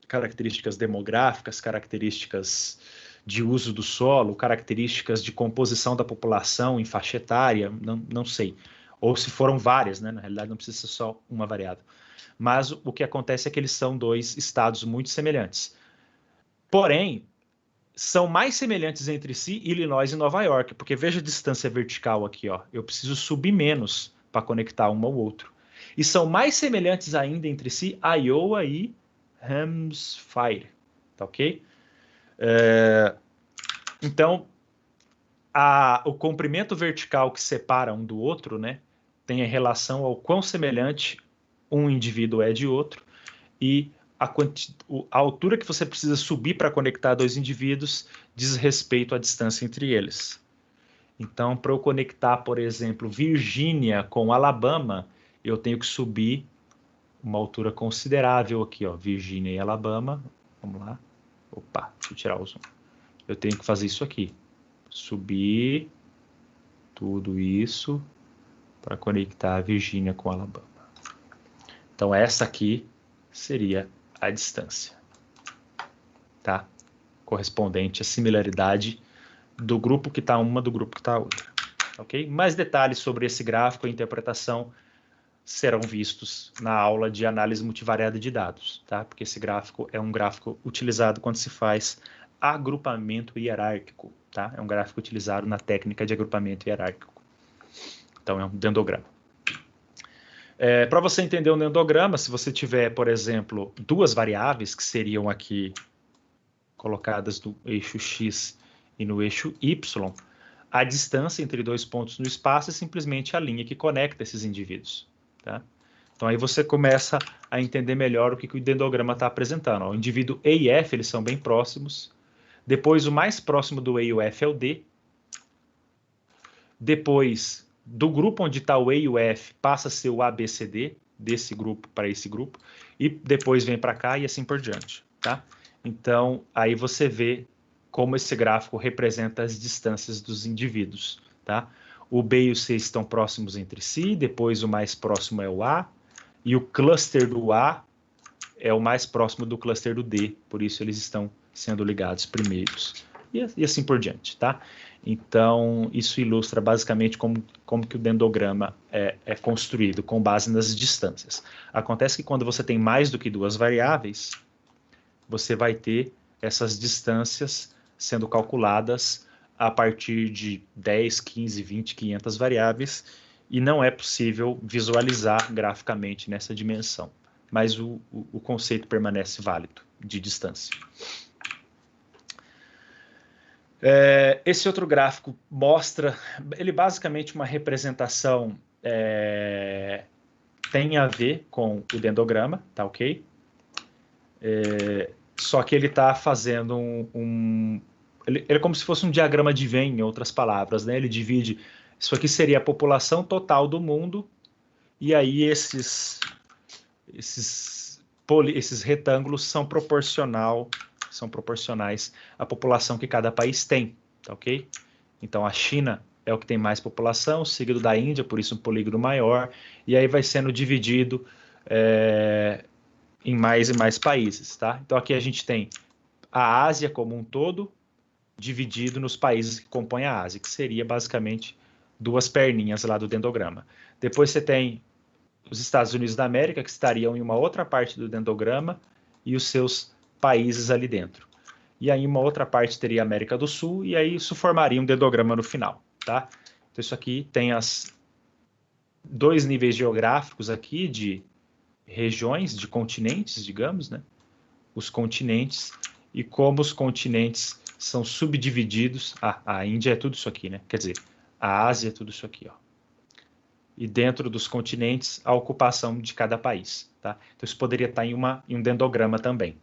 Características demográficas, características de uso do solo, características de composição da população em faixa etária, não sei. Ou se foram várias, né? Na realidade não precisa ser só uma variável. Mas o que acontece é que eles são dois estados muito semelhantes. Porém, são mais semelhantes entre si Illinois e Nova York, porque veja a distância vertical aqui, ó. Eu preciso subir menos para conectar um ao outro. E são mais semelhantes ainda entre si Iowa e Hampshire, tá ok? Então, o comprimento vertical que separa um do outro, né, tem relação ao quão semelhante um indivíduo é de outro, e a altura que você precisa subir para conectar dois indivíduos diz respeito à distância entre eles. Então, para eu conectar, por exemplo, Virgínia com Alabama, eu tenho que subir uma altura considerável aqui, ó, Virgínia e Alabama. Vamos lá. Opa, deixa eu tirar o zoom. Eu tenho que fazer isso aqui. Subir tudo isso para conectar a Virgínia com Alabama. Então, essa aqui seria a distância, tá? Correspondente à similaridade do grupo que está uma do grupo que está outra, ok? Mais detalhes sobre esse gráfico e interpretação serão vistos na aula de análise multivariada de dados, tá? Porque esse gráfico é um gráfico utilizado quando se faz agrupamento hierárquico, tá? É um gráfico utilizado na técnica de agrupamento hierárquico. Então, é um dendrograma. Para você entender um dendrograma, se você tiver, por exemplo, duas variáveis que seriam aqui colocadas no eixo X e no eixo Y, a distância entre dois pontos no espaço é simplesmente a linha que conecta esses indivíduos, tá? Então, aí você começa a entender melhor o que o dendrograma está apresentando. O indivíduo E e F, eles são bem próximos. Depois, o mais próximo do E e o F é o D. Depois, do grupo onde está o E e o F, passa a ser o ABCD, desse grupo para esse grupo, e depois vem para cá e assim por diante, tá? Então, aí você vê como esse gráfico representa as distâncias dos indivíduos, tá? O B e o C estão próximos entre si, depois o mais próximo é o A, e o cluster do A é o mais próximo do cluster do D, por isso eles estão sendo ligados primeiros, e assim por diante, tá? Então, isso ilustra basicamente como que o dendrograma é construído, com base nas distâncias. Acontece que quando você tem mais do que duas variáveis, você vai ter essas distâncias sendo calculadas a partir de 10, 15, 20, 500 variáveis, e não é possível visualizar graficamente nessa dimensão. Mas o conceito permanece válido de distância. Esse outro gráfico mostra, ele basicamente uma representação, tem a ver com o dendrograma, tá ok? Só que ele está fazendo ele é como se fosse um diagrama de Venn, em outras palavras, né? Ele divide, isso aqui seria a população total do mundo, e aí esses retângulos são proporcionais à população que cada país tem, tá ok? Então, a China é o que tem mais população, seguido da Índia, por isso um polígono maior, e aí vai sendo dividido em mais e mais países, tá? Então, aqui a gente tem a Ásia como um todo, dividido nos países que compõem a Ásia, que seria basicamente duas perninhas lá do dendrograma. Depois você tem os Estados Unidos da América, que estariam em uma outra parte do dendrograma, e os seus países ali dentro. E aí uma outra parte teria a América do Sul, e aí isso formaria um dendrograma no final, tá? Então isso aqui tem dois níveis geográficos aqui de regiões, de continentes, digamos, né? Os continentes, e como os continentes são subdivididos. A Índia é tudo isso aqui, né? Quer dizer, a Ásia é tudo isso aqui, ó. E dentro dos continentes, a ocupação de cada país, tá? Então isso poderia estar em um dendrograma também,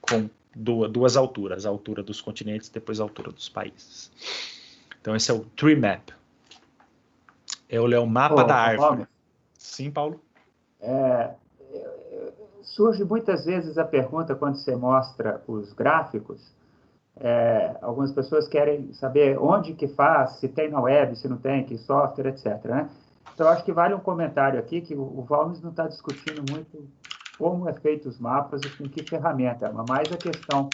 com duas alturas, a altura dos continentes e depois a altura dos países. Então esse é o tree map. É o mapa da árvore. Paulo, sim, Paulo? Surge muitas vezes a pergunta, quando você mostra os gráficos, algumas pessoas querem saber onde que faz, se tem na web, se não tem, que software, etc. Né? Então, acho que vale um comentário aqui, que o Valmes não está discutindo muito como é feito os mapas e com que ferramenta, mas mais a questão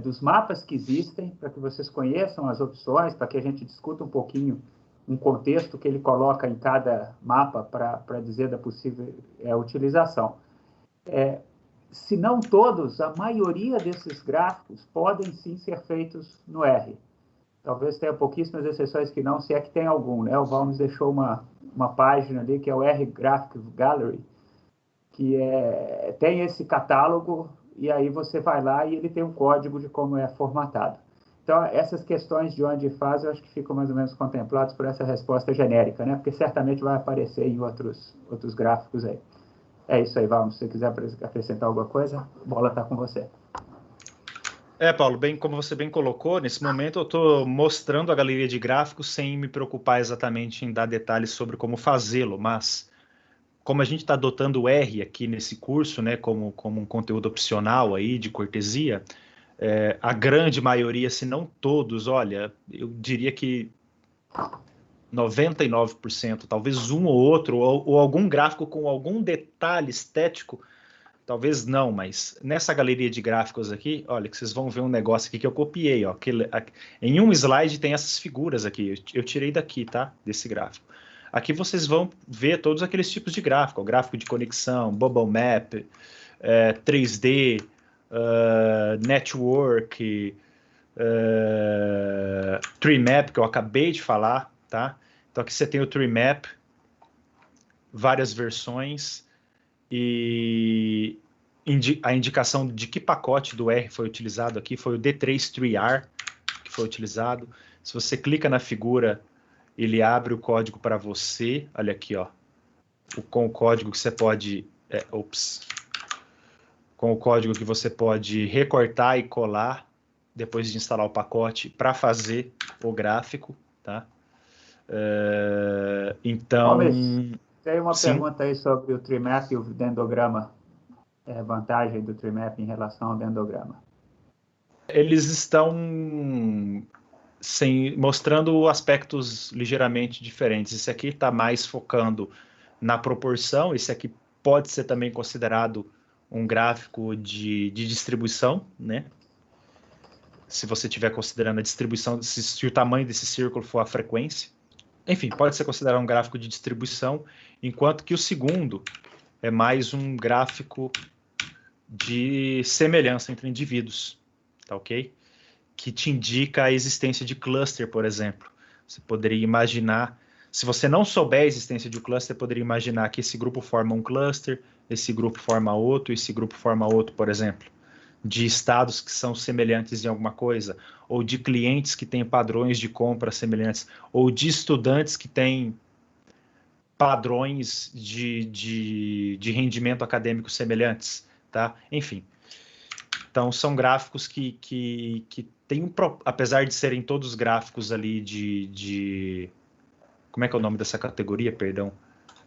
dos mapas que existem, para que vocês conheçam as opções, para que a gente discuta um pouquinho um contexto que ele coloca em cada mapa para dizer da possível utilização. Se não todos, a maioria desses gráficos podem sim ser feitos no R. Talvez tenha pouquíssimas exceções que não, se é que tem algum, né? O Valmes deixou uma página ali, que é o R Graphic Gallery, que tem esse catálogo, e aí você vai lá e ele tem um código de como é formatado. Então, essas questões de onde faz, eu acho que ficam mais ou menos contempladas por essa resposta genérica, né? Porque certamente vai aparecer em outros gráficos aí. É isso aí, vamos. Se você quiser acrescentar alguma coisa, a bola está com você. Paulo, bem, como você bem colocou, nesse momento eu estou mostrando a galeria de gráficos sem me preocupar exatamente em dar detalhes sobre como fazê-lo, mas como a gente está adotando o R aqui nesse curso, né, como um conteúdo opcional aí de cortesia, a grande maioria, se não todos, olha, eu diria que 99%, talvez um ou outro, ou algum gráfico com algum detalhe estético, talvez não, mas nessa galeria de gráficos aqui, olha, que vocês vão ver um negócio aqui que eu copiei, ó, em um slide tem essas figuras aqui, eu tirei daqui, tá, desse gráfico. Aqui vocês vão ver todos aqueles tipos de gráfico, ó, gráfico de conexão, bubble map, 3D, network, tree map, que eu acabei de falar, tá? Então aqui você tem o tree map, várias versões e a indicação de que pacote do R foi utilizado aqui foi o D3TreeR que foi utilizado. Se você clica na figura, ele abre o código para você. Olha aqui, ó, com o código que você pode, com o código que você pode recortar e colar depois de instalar o pacote para fazer o gráfico, tá? Então, tem uma sim. pergunta aí sobre o TreeMap e o dendrograma. Vantagem do TreeMap em relação ao dendrograma. Eles estão mostrando aspectos ligeiramente diferentes. Esse aqui está mais focando na proporção, esse aqui pode ser também considerado um gráfico de distribuição, né? Se você estiver considerando a distribuição, se o tamanho desse círculo for a frequência. Enfim, pode ser considerado um gráfico de distribuição, enquanto que o segundo é mais um gráfico de semelhança entre indivíduos, tá ok? Que te indica a existência de cluster, por exemplo. Você poderia imaginar, se você não souber a existência de um cluster, poderia imaginar que esse grupo forma um cluster, esse grupo forma outro, esse grupo forma outro, por exemplo, de estados que são semelhantes em alguma coisa, ou de clientes que têm padrões de compra semelhantes, ou de estudantes que têm padrões de rendimento acadêmico semelhantes, tá? Enfim. Então, são gráficos que tem apesar de serem todos gráficos ali como é que é o nome dessa categoria, perdão?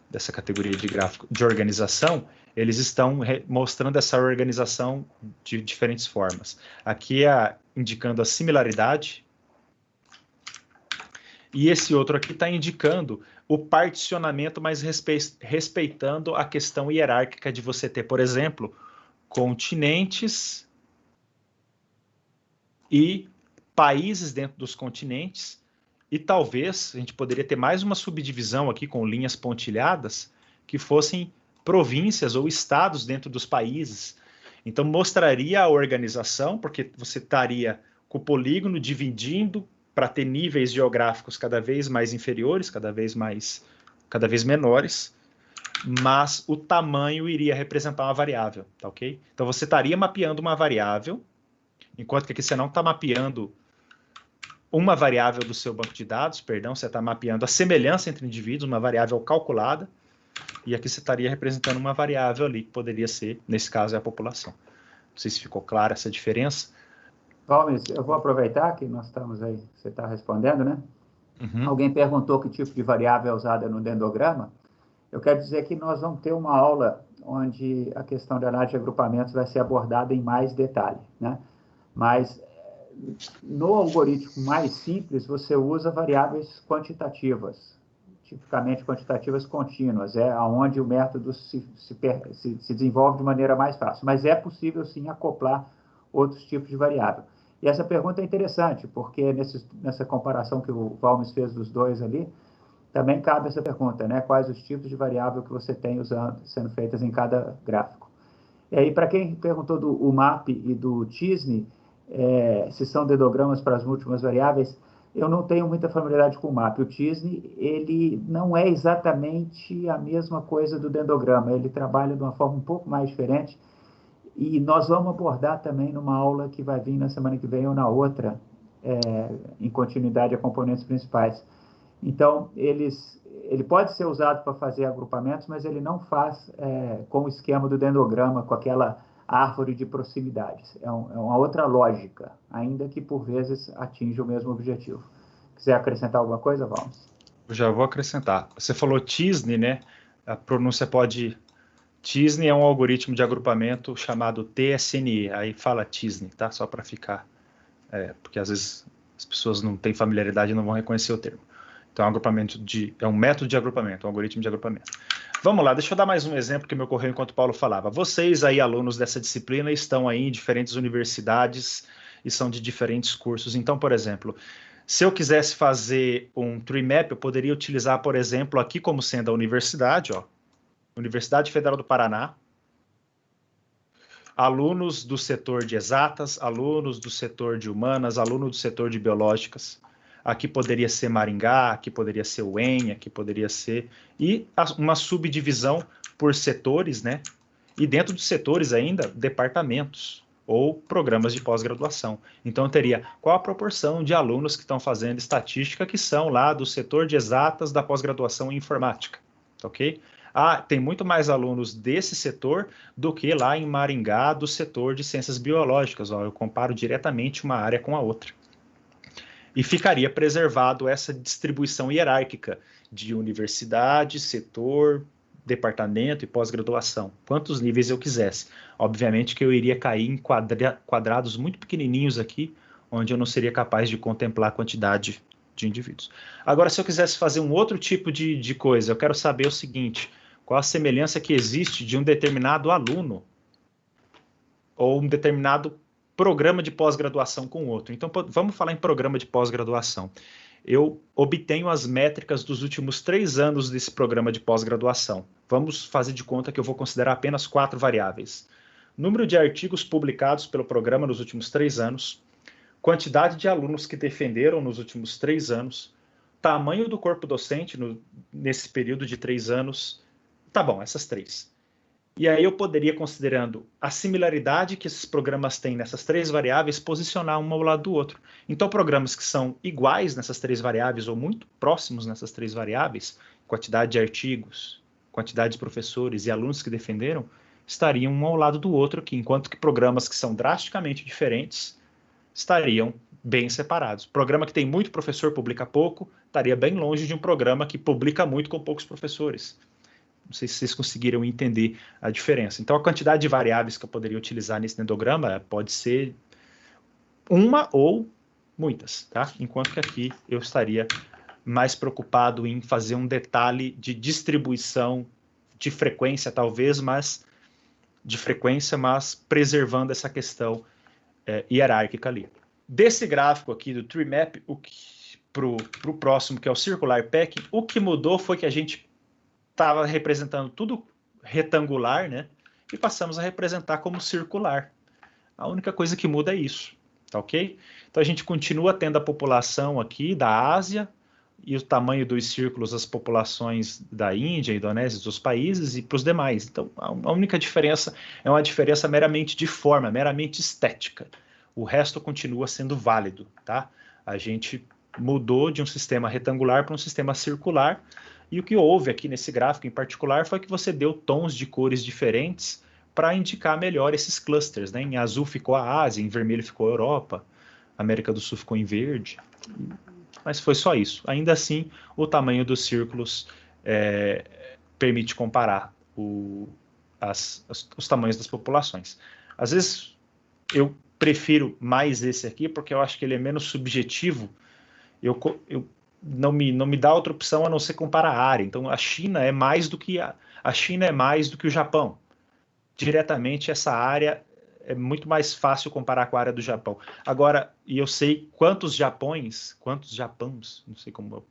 Dessa categoria de gráfico de organização, eles estão mostrando essa organização de diferentes formas. Aqui indicando a similaridade, e esse outro aqui está indicando o particionamento, mas respeitando a questão hierárquica de você ter, por exemplo, continentes e países dentro dos continentes, e talvez a gente poderia ter mais uma subdivisão aqui com linhas pontilhadas que fossem províncias ou estados dentro dos países. Então mostraria a organização, porque você estaria com o polígono dividindo para ter níveis geográficos cada vez mais inferiores, cada vez menores, mas o tamanho iria representar uma variável, tá ok? Então você estaria mapeando uma variável, enquanto que aqui você não está mapeando uma variável do seu banco de dados, perdão, você está mapeando a semelhança entre indivíduos, uma variável calculada, e aqui você estaria representando uma variável ali, que poderia ser, nesse caso, é a população. Não sei se ficou clara essa diferença. Gomes, eu vou aproveitar que nós estamos aí, você está respondendo, né? Uhum. Alguém perguntou que tipo de variável é usada no dendrograma. Eu quero dizer que nós vamos ter uma aula onde a questão de análise de agrupamentos vai ser abordada em mais detalhe, né? Mas no algoritmo mais simples, você usa variáveis quantitativas, tipicamente quantitativas contínuas, onde o método se desenvolve de maneira mais fácil. Mas é possível, sim, acoplar outros tipos de variável. E essa pergunta é interessante, porque nessa comparação que o Valmes fez dos dois ali, também cabe essa pergunta, né? Quais os tipos de variável que você tem sendo feitas em cada gráfico. E aí, para quem perguntou do UMAP e do t-SNE, se são dendrogramas para as múltiplas variáveis, eu não tenho muita familiaridade com o UMAP. O t-SNE, ele não é exatamente a mesma coisa do dendrograma, ele trabalha de uma forma um pouco mais diferente, e nós vamos abordar também numa aula que vai vir na semana que vem ou na outra, em continuidade a componentes principais. Então, ele pode ser usado para fazer agrupamentos, mas ele não faz com o esquema do dendrograma, com aquela árvore de proximidades. É uma outra lógica, ainda que por vezes atinja o mesmo objetivo. Quiser acrescentar alguma coisa, vamos. Eu já vou acrescentar. Você falou TISNE, né? A pronúncia pode... TISNE é um algoritmo de agrupamento chamado TSNE. Aí fala TISNE, tá? Só para ficar... porque às vezes as pessoas não têm familiaridade e não vão reconhecer o termo. Então, é um método de agrupamento, um algoritmo de agrupamento. Vamos lá, deixa eu dar mais um exemplo que me ocorreu enquanto o Paulo falava. Vocês aí, alunos dessa disciplina, estão aí em diferentes universidades e são de diferentes cursos. Então, por exemplo, se eu quisesse fazer um tree map, eu poderia utilizar, por exemplo, aqui como sendo a universidade, ó, Universidade Federal do Paraná, alunos do setor de exatas, alunos do setor de humanas, alunos do setor de biológicas. Aqui poderia ser Maringá, aqui poderia ser UEM, aqui poderia ser... E uma subdivisão por setores, né? E dentro dos setores ainda, departamentos ou programas de pós-graduação. Então, eu teria qual a proporção de alunos que estão fazendo estatística que são lá do setor de exatas da pós-graduação em informática, ok? Tem muito mais alunos desse setor do que lá em Maringá, do setor de ciências biológicas. Ó, eu comparo diretamente uma área com a outra. E ficaria preservado essa distribuição hierárquica de universidade, setor, departamento e pós-graduação. Quantos níveis eu quisesse. Obviamente que eu iria cair em quadrados muito pequenininhos aqui, onde eu não seria capaz de contemplar a quantidade de indivíduos. Agora, se eu quisesse fazer um outro tipo de coisa, eu quero saber o seguinte: qual a semelhança que existe de um determinado aluno ou um determinado programa de pós-graduação com outro. Então, vamos falar em programa de pós-graduação. Eu obtenho as métricas dos últimos 3 anos desse programa de pós-graduação. Vamos fazer de conta que eu vou considerar apenas 4 variáveis. Número de artigos publicados pelo programa nos últimos 3 anos, quantidade de alunos que defenderam nos últimos 3 anos, tamanho do corpo docente nesse período de 3 anos. Tá bom, essas 3. E aí eu poderia, considerando a similaridade que esses programas têm nessas 3 variáveis, posicionar um ao lado do outro. Então, programas que são iguais nessas 3 variáveis ou muito próximos nessas 3 variáveis, quantidade de artigos, quantidade de professores e alunos que defenderam, estariam um ao lado do outro aqui, enquanto que programas que são drasticamente diferentes estariam bem separados. Programa que tem muito professor, publica pouco, estaria bem longe de um programa que publica muito com poucos professores. Não sei se vocês conseguiram entender a diferença. Então, a quantidade de variáveis que eu poderia utilizar nesse dendrograma pode ser uma ou muitas, tá? Enquanto que aqui eu estaria mais preocupado em fazer um detalhe de distribuição de frequência, talvez, mas preservando essa questão hierárquica ali. Desse gráfico aqui do tree map, para o próximo, que é o circular packing, o que mudou foi que a gente estava representando tudo retangular, né? E passamos a representar como circular. A única coisa que muda é isso, tá ok? Então a gente continua tendo a população aqui da Ásia e o tamanho dos círculos, as populações da Índia, Indonésia, dos países e para os demais. Então a única diferença é uma diferença meramente de forma, meramente estética. O resto continua sendo válido, tá? A gente mudou de um sistema retangular para um sistema circular. E o que houve aqui nesse gráfico em particular foi que você deu tons de cores diferentes para indicar melhor esses clusters, né? Em azul ficou a Ásia, em vermelho ficou a Europa, a América do Sul ficou em verde, mas foi só isso. Ainda assim, o tamanho dos círculos permite comparar os tamanhos das populações. Às vezes, eu prefiro mais esse aqui, porque eu acho que ele é menos subjetivo. Não me dá outra opção a não ser comparar a área. Então, a China é mais do que o Japão. Diretamente, essa área é muito mais fácil comparar com a área do Japão. Agora, e eu sei quantos japões, não sei como...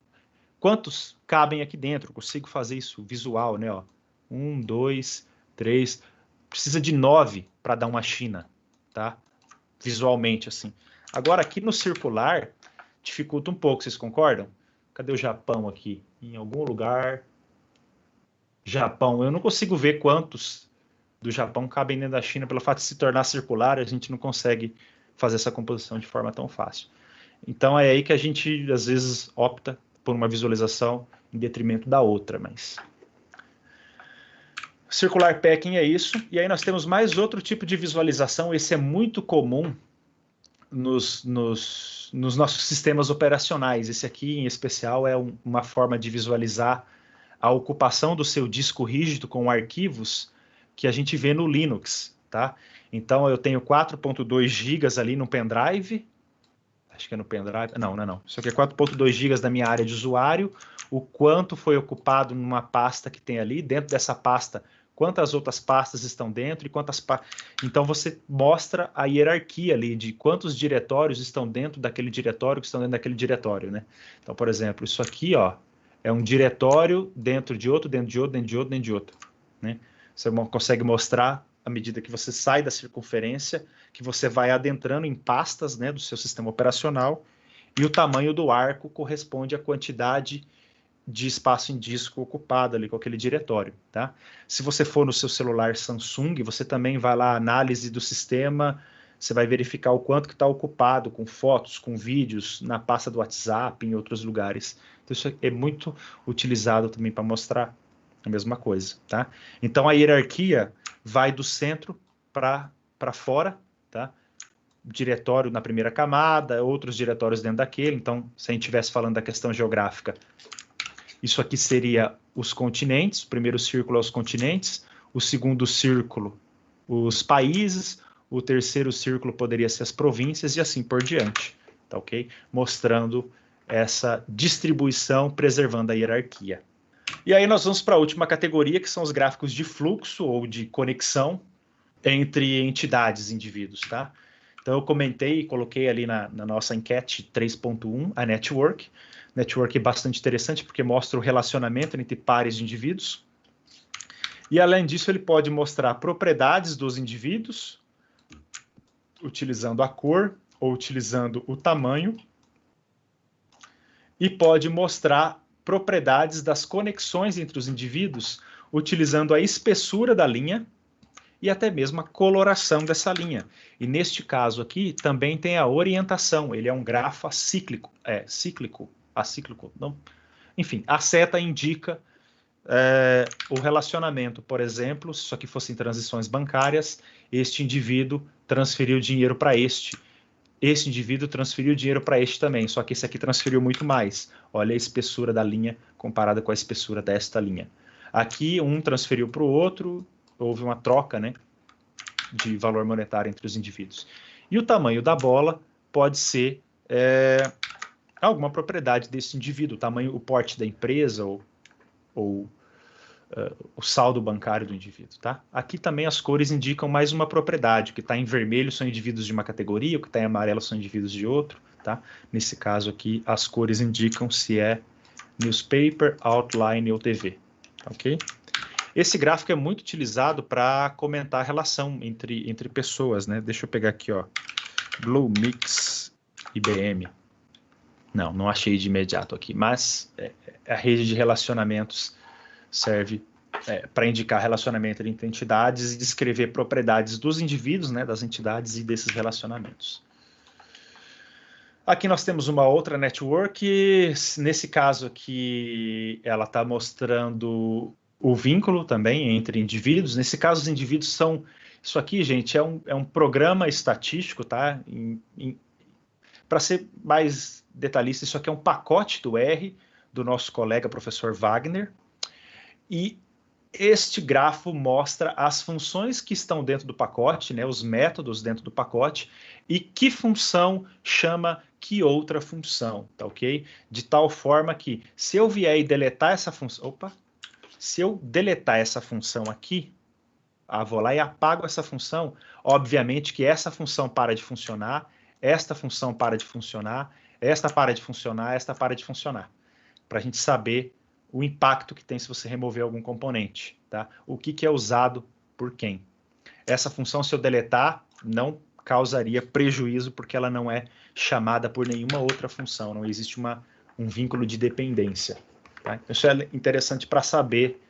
Quantos cabem aqui dentro? Eu consigo fazer isso visual, né? Ó. 1, 2, 3... Precisa de 9 para dar uma China, tá? Visualmente, assim. Agora, aqui no circular, dificulta um pouco, vocês concordam? Cadê o Japão aqui? Em algum lugar... Japão. Eu não consigo ver quantos do Japão cabem dentro da China. Pelo fato de se tornar circular, a gente não consegue fazer essa composição de forma tão fácil. Então é aí que a gente, às vezes, opta por uma visualização em detrimento da outra, mas... Circular packing é isso. E aí nós temos mais outro tipo de visualização. Esse é muito comum nos nossos sistemas operacionais. Esse aqui, em especial, é uma forma de visualizar a ocupação do seu disco rígido com arquivos que a gente vê no Linux, tá? Então, eu tenho 4.2 GB ali no pendrive. Acho que é no pendrive. Não, não é não. Isso aqui é 4.2 GB da minha área de usuário. O quanto foi ocupado numa pasta que tem ali. Dentro dessa pasta, quantas outras pastas estão dentro e quantas Então, você mostra a hierarquia ali de quantos diretórios estão dentro daquele diretório que estão dentro daquele diretório, né? Então, por exemplo, isso aqui, ó, é um diretório dentro de outro, dentro de outro, dentro de outro, dentro de outro, né? Você consegue mostrar à medida que você sai da circunferência, que você vai adentrando em pastas, né, do seu sistema operacional, e o tamanho do arco corresponde à quantidade de espaço em disco ocupado ali com aquele diretório, tá? Se você for no seu celular Samsung, você também vai lá, análise do sistema, você vai verificar o quanto que está ocupado com fotos, com vídeos, na pasta do WhatsApp, em outros lugares. Então, isso é muito utilizado também para mostrar a mesma coisa, tá? Então, a hierarquia vai do centro para fora, tá? Diretório na primeira camada, outros diretórios dentro daquele. Então, se a gente estivesse falando da questão geográfica, isso aqui seria os continentes, o primeiro círculo é os continentes, o segundo círculo, os países, o terceiro círculo poderia ser as províncias e assim por diante, tá ok? Mostrando essa distribuição, preservando a hierarquia. E aí nós vamos para a última categoria, que são os gráficos de fluxo ou de conexão entre entidades, indivíduos, tá? Então eu comentei e coloquei ali na nossa enquete 3.1 a network. Network é bastante interessante porque mostra o relacionamento entre pares de indivíduos. E além disso ele pode mostrar propriedades dos indivíduos, utilizando a cor ou utilizando o tamanho. E pode mostrar propriedades das conexões entre os indivíduos, utilizando a espessura da linha e até mesmo a coloração dessa linha. E neste caso aqui também tem a orientação, ele é um grafo acíclico, acíclico, não. Enfim, a seta indica o relacionamento, por exemplo, se isso aqui fossem transições bancárias, este indivíduo transferiu dinheiro para este indivíduo transferiu dinheiro para este também, só que esse aqui transferiu muito mais. Olha a espessura da linha comparada com a espessura desta linha. Aqui um transferiu para o outro, houve uma troca, né, de valor monetário entre os indivíduos. E o tamanho da bola pode ser alguma propriedade desse indivíduo, o tamanho, o porte da empresa ou o saldo bancário do indivíduo, tá? Aqui também as cores indicam mais uma propriedade. O que está em vermelho são indivíduos de uma categoria, o que está em amarelo são indivíduos de outro, tá? Nesse caso aqui, as cores indicam se é newspaper, outline ou TV, ok? Esse gráfico é muito utilizado para comentar a relação entre pessoas, né? Deixa eu pegar aqui, ó, Bluemix IBM. Não achei de imediato aqui, mas a rede de relacionamentos serve para indicar relacionamento entre entidades e descrever propriedades dos indivíduos, né, das entidades e desses relacionamentos. Aqui nós temos uma outra network, nesse caso aqui ela está mostrando o vínculo também entre indivíduos. Nesse caso os indivíduos são, isso aqui, gente, é um programa estatístico, tá? Para ser mais detalhista, isso aqui é um pacote do R do nosso colega professor Wagner, e este grafo mostra as funções que estão dentro do pacote, né, os métodos dentro do pacote, e que função chama que outra função, tá ok? De tal forma que, se eu vier e deletar essa função, se eu deletar essa função aqui, vou lá e apago essa função, obviamente que essa função para de funcionar, esta função para de funcionar, esta para de funcionar, esta para de funcionar, para a gente saber o impacto que tem se você remover algum componente, tá? O que é usado por quem. Essa função, se eu deletar, não causaria prejuízo, porque ela não é chamada por nenhuma outra função, não existe um vínculo de dependência. Tá? Isso é interessante para saber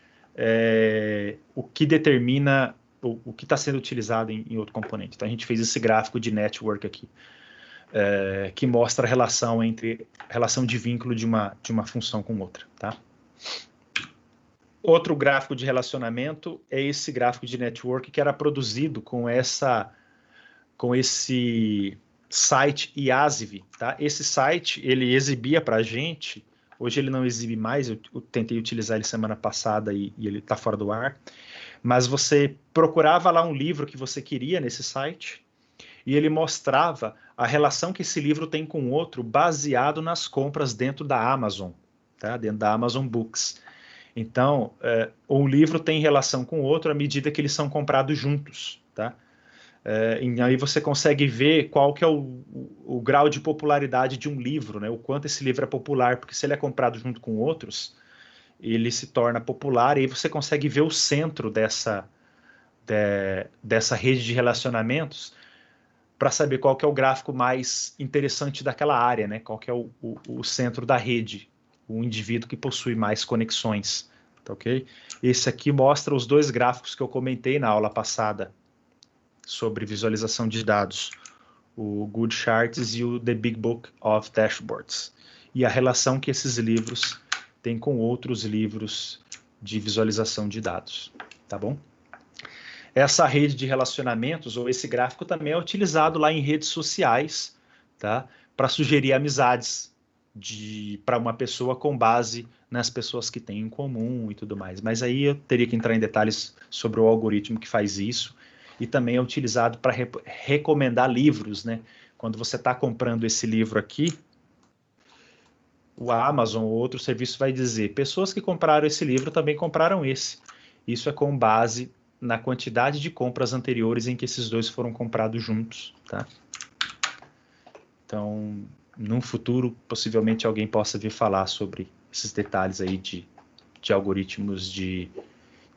o que determina o que está sendo utilizado em outro componente. Então, a gente fez esse gráfico de network aqui. que mostra a relação de vínculo de uma função com outra, tá? Outro gráfico de relacionamento é esse gráfico de network que era produzido com esse site IASV, tá? Esse site, ele exibia para a gente, hoje ele não exibe mais, eu tentei utilizar ele semana passada e ele está fora do ar, mas você procurava lá um livro que você queria nesse site e ele mostrava a relação que esse livro tem com outro baseado nas compras dentro da Amazon, tá? Dentro da Amazon Books. Então, um livro tem relação com o outro à medida que eles são comprados juntos, tá? E aí você consegue ver qual que é o grau de popularidade de um livro, né? O quanto esse livro é popular, porque se ele é comprado junto com outros, ele se torna popular, e aí você consegue ver o centro dessa rede de relacionamentos para saber qual que é o gráfico mais interessante daquela área, né? Qual que é o centro da rede, o indivíduo que possui mais conexões, tá ok? Esse aqui mostra os dois gráficos que eu comentei na aula passada sobre visualização de dados, o Good Charts e o The Big Book of Dashboards, e a relação que esses livros têm com outros livros de visualização de dados, tá bom? Essa rede de relacionamentos, ou esse gráfico, também é utilizado lá em redes sociais, tá? Para sugerir amizades para uma pessoa com base nas pessoas que têm em comum e tudo mais. Mas aí eu teria que entrar em detalhes sobre o algoritmo que faz isso, e também é utilizado para recomendar livros, né? Quando você está comprando esse livro aqui, o Amazon ou outro serviço vai dizer, pessoas que compraram esse livro também compraram esse. Isso é com base na quantidade de compras anteriores em que esses dois foram comprados juntos, tá? Então, num futuro, possivelmente alguém possa vir falar sobre esses detalhes aí de algoritmos de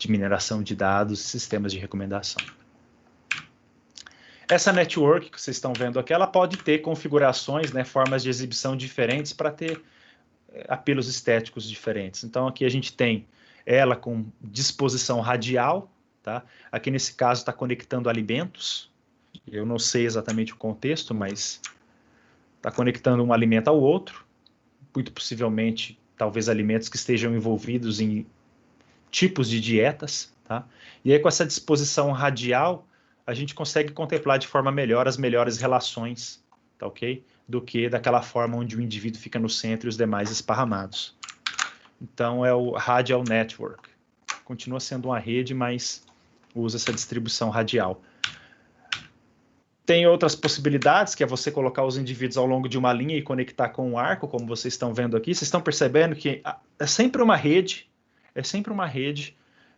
mineração de dados, sistemas de recomendação. Essa network que vocês estão vendo aqui, ela pode ter configurações, né, formas de exibição diferentes para ter apelos estéticos diferentes. Então, aqui a gente tem ela com disposição radial, tá? Aqui nesse caso está conectando alimentos. Eu não sei exatamente o contexto, mas está conectando um alimento ao outro. Muito possivelmente, talvez alimentos que estejam envolvidos em tipos de dietas, tá? E aí com essa disposição radial, a gente consegue contemplar de forma melhor as melhores relações, tá ok? Do que daquela forma onde o indivíduo fica no centro e os demais esparramados. Então é o Radial Network. Continua sendo uma rede, mas usa essa distribuição radial. Tem outras possibilidades, que é você colocar os indivíduos ao longo de uma linha e conectar com um arco, como vocês estão vendo aqui. Vocês estão percebendo que é sempre uma rede,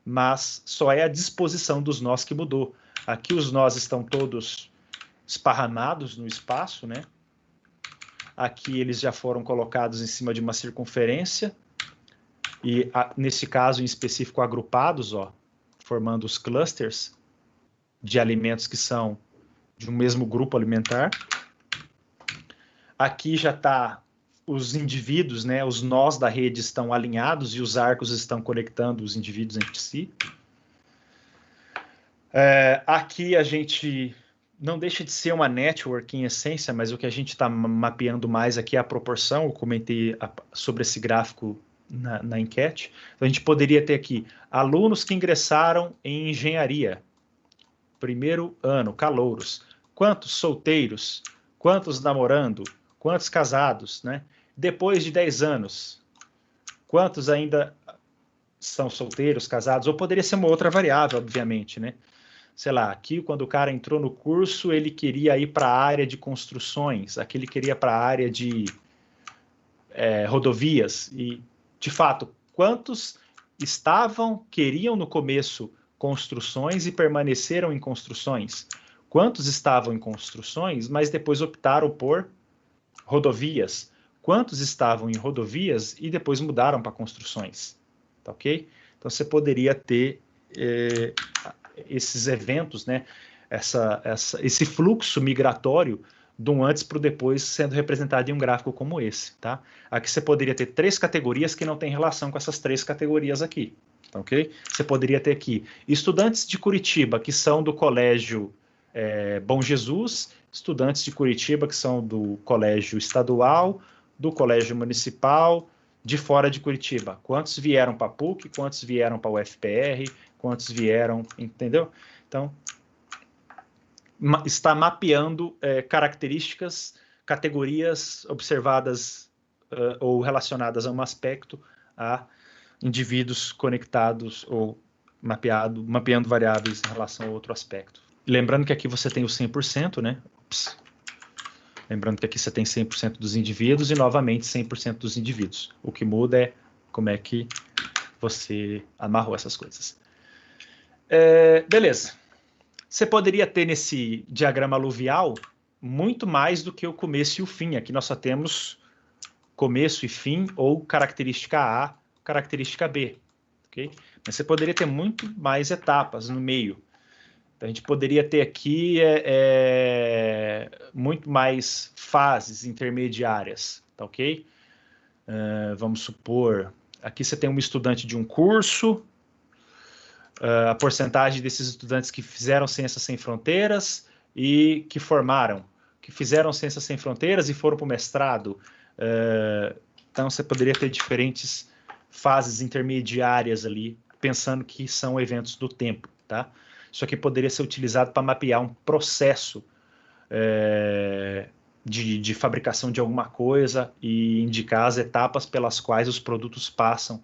mas só é a disposição dos nós que mudou. Aqui os nós estão todos esparramados no espaço, né? Aqui eles já foram colocados em cima de uma circunferência, e nesse caso em específico agrupados, ó, formando os clusters de alimentos que são de um mesmo grupo alimentar. Aqui já está os indivíduos, né? Os nós da rede estão alinhados e os arcos estão conectando os indivíduos entre si. Aqui a gente não deixa de ser uma network em essência, mas o que a gente está mapeando mais aqui é a proporção. Eu comentei sobre esse gráfico na enquete. Então, a gente poderia ter aqui alunos que ingressaram em engenharia, primeiro ano, calouros. Quantos solteiros? Quantos namorando? Quantos casados, né? Depois de 10 anos, quantos ainda são solteiros, casados? Ou poderia ser uma outra variável, obviamente, né? Sei lá, aqui quando o cara entrou no curso, ele queria ir para a área de construções, aqui ele queria para a área de rodovias, e, de fato, quantos queriam no começo construções e permaneceram em construções? Quantos estavam em construções, mas depois optaram por rodovias? Quantos estavam em rodovias e depois mudaram para construções? Tá ok? Então, você poderia ter esses eventos, né? Esse fluxo migratório do antes para o depois sendo representado em um gráfico como esse, tá? Aqui você poderia ter 3 categorias que não têm relação com essas 3 categorias aqui, tá ok? Você poderia ter aqui estudantes de Curitiba que são do colégio Bom Jesus estudantes de Curitiba que são do colégio estadual, do colégio municipal, de fora de Curitiba. Quantos vieram para a PUC, quantos vieram para o UFPR, quantos vieram, entendeu? Então, está mapeando características, categorias observadas ou relacionadas a um aspecto, a indivíduos conectados ou mapeando variáveis em relação a outro aspecto. Lembrando que aqui você tem o 100%, né? Ups. Lembrando que aqui você tem 100% dos indivíduos e, novamente, 100% dos indivíduos. O que muda é como é que você amarrou essas coisas. Beleza. Você poderia ter nesse diagrama aluvial muito mais do que o começo e o fim. Aqui nós só temos começo e fim, ou característica A, característica B. Okay? Mas você poderia ter muito mais etapas no meio. Então, a gente poderia ter aqui muito mais fases intermediárias, tá ok? Vamos supor, aqui você tem um estudante de um curso, a porcentagem desses estudantes que fizeram Ciências Sem Fronteiras e que fizeram Ciências Sem Fronteiras e foram para o mestrado. Então, você poderia ter diferentes fases intermediárias ali, pensando que são eventos do tempo, tá? Isso aqui poderia ser utilizado para mapear um processo de fabricação de alguma coisa e indicar as etapas pelas quais os produtos passam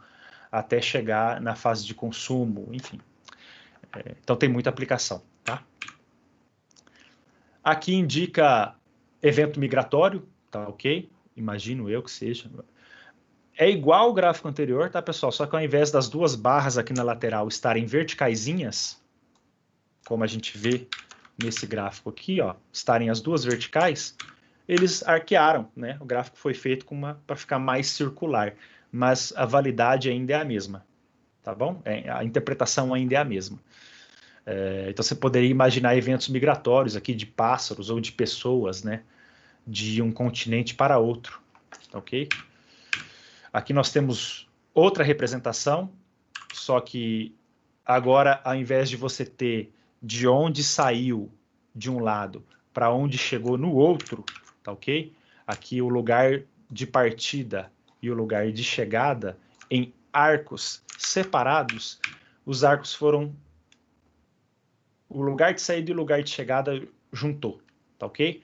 até chegar na fase de consumo, enfim. Então tem muita aplicação, tá? Aqui indica evento migratório, tá ok? Imagino eu que seja. É igual ao gráfico anterior, tá, pessoal? Só que ao invés das duas barras aqui na lateral estarem verticaisinhas, como a gente vê nesse gráfico aqui, ó, estarem as duas verticais, eles arquearam, né? O gráfico foi feito para ficar mais circular, mas a validade ainda é a mesma, tá bom? A interpretação ainda é a mesma. Então você poderia imaginar eventos migratórios aqui de pássaros ou de pessoas, né? De um continente para outro, ok? Aqui nós temos outra representação, só que agora, ao invés de você ter de onde saiu de um lado para onde chegou no outro, tá ok? Aqui o lugar de partida e o lugar de chegada em arcos separados, os arcos foram... O lugar de saída e o lugar de chegada juntou, tá ok?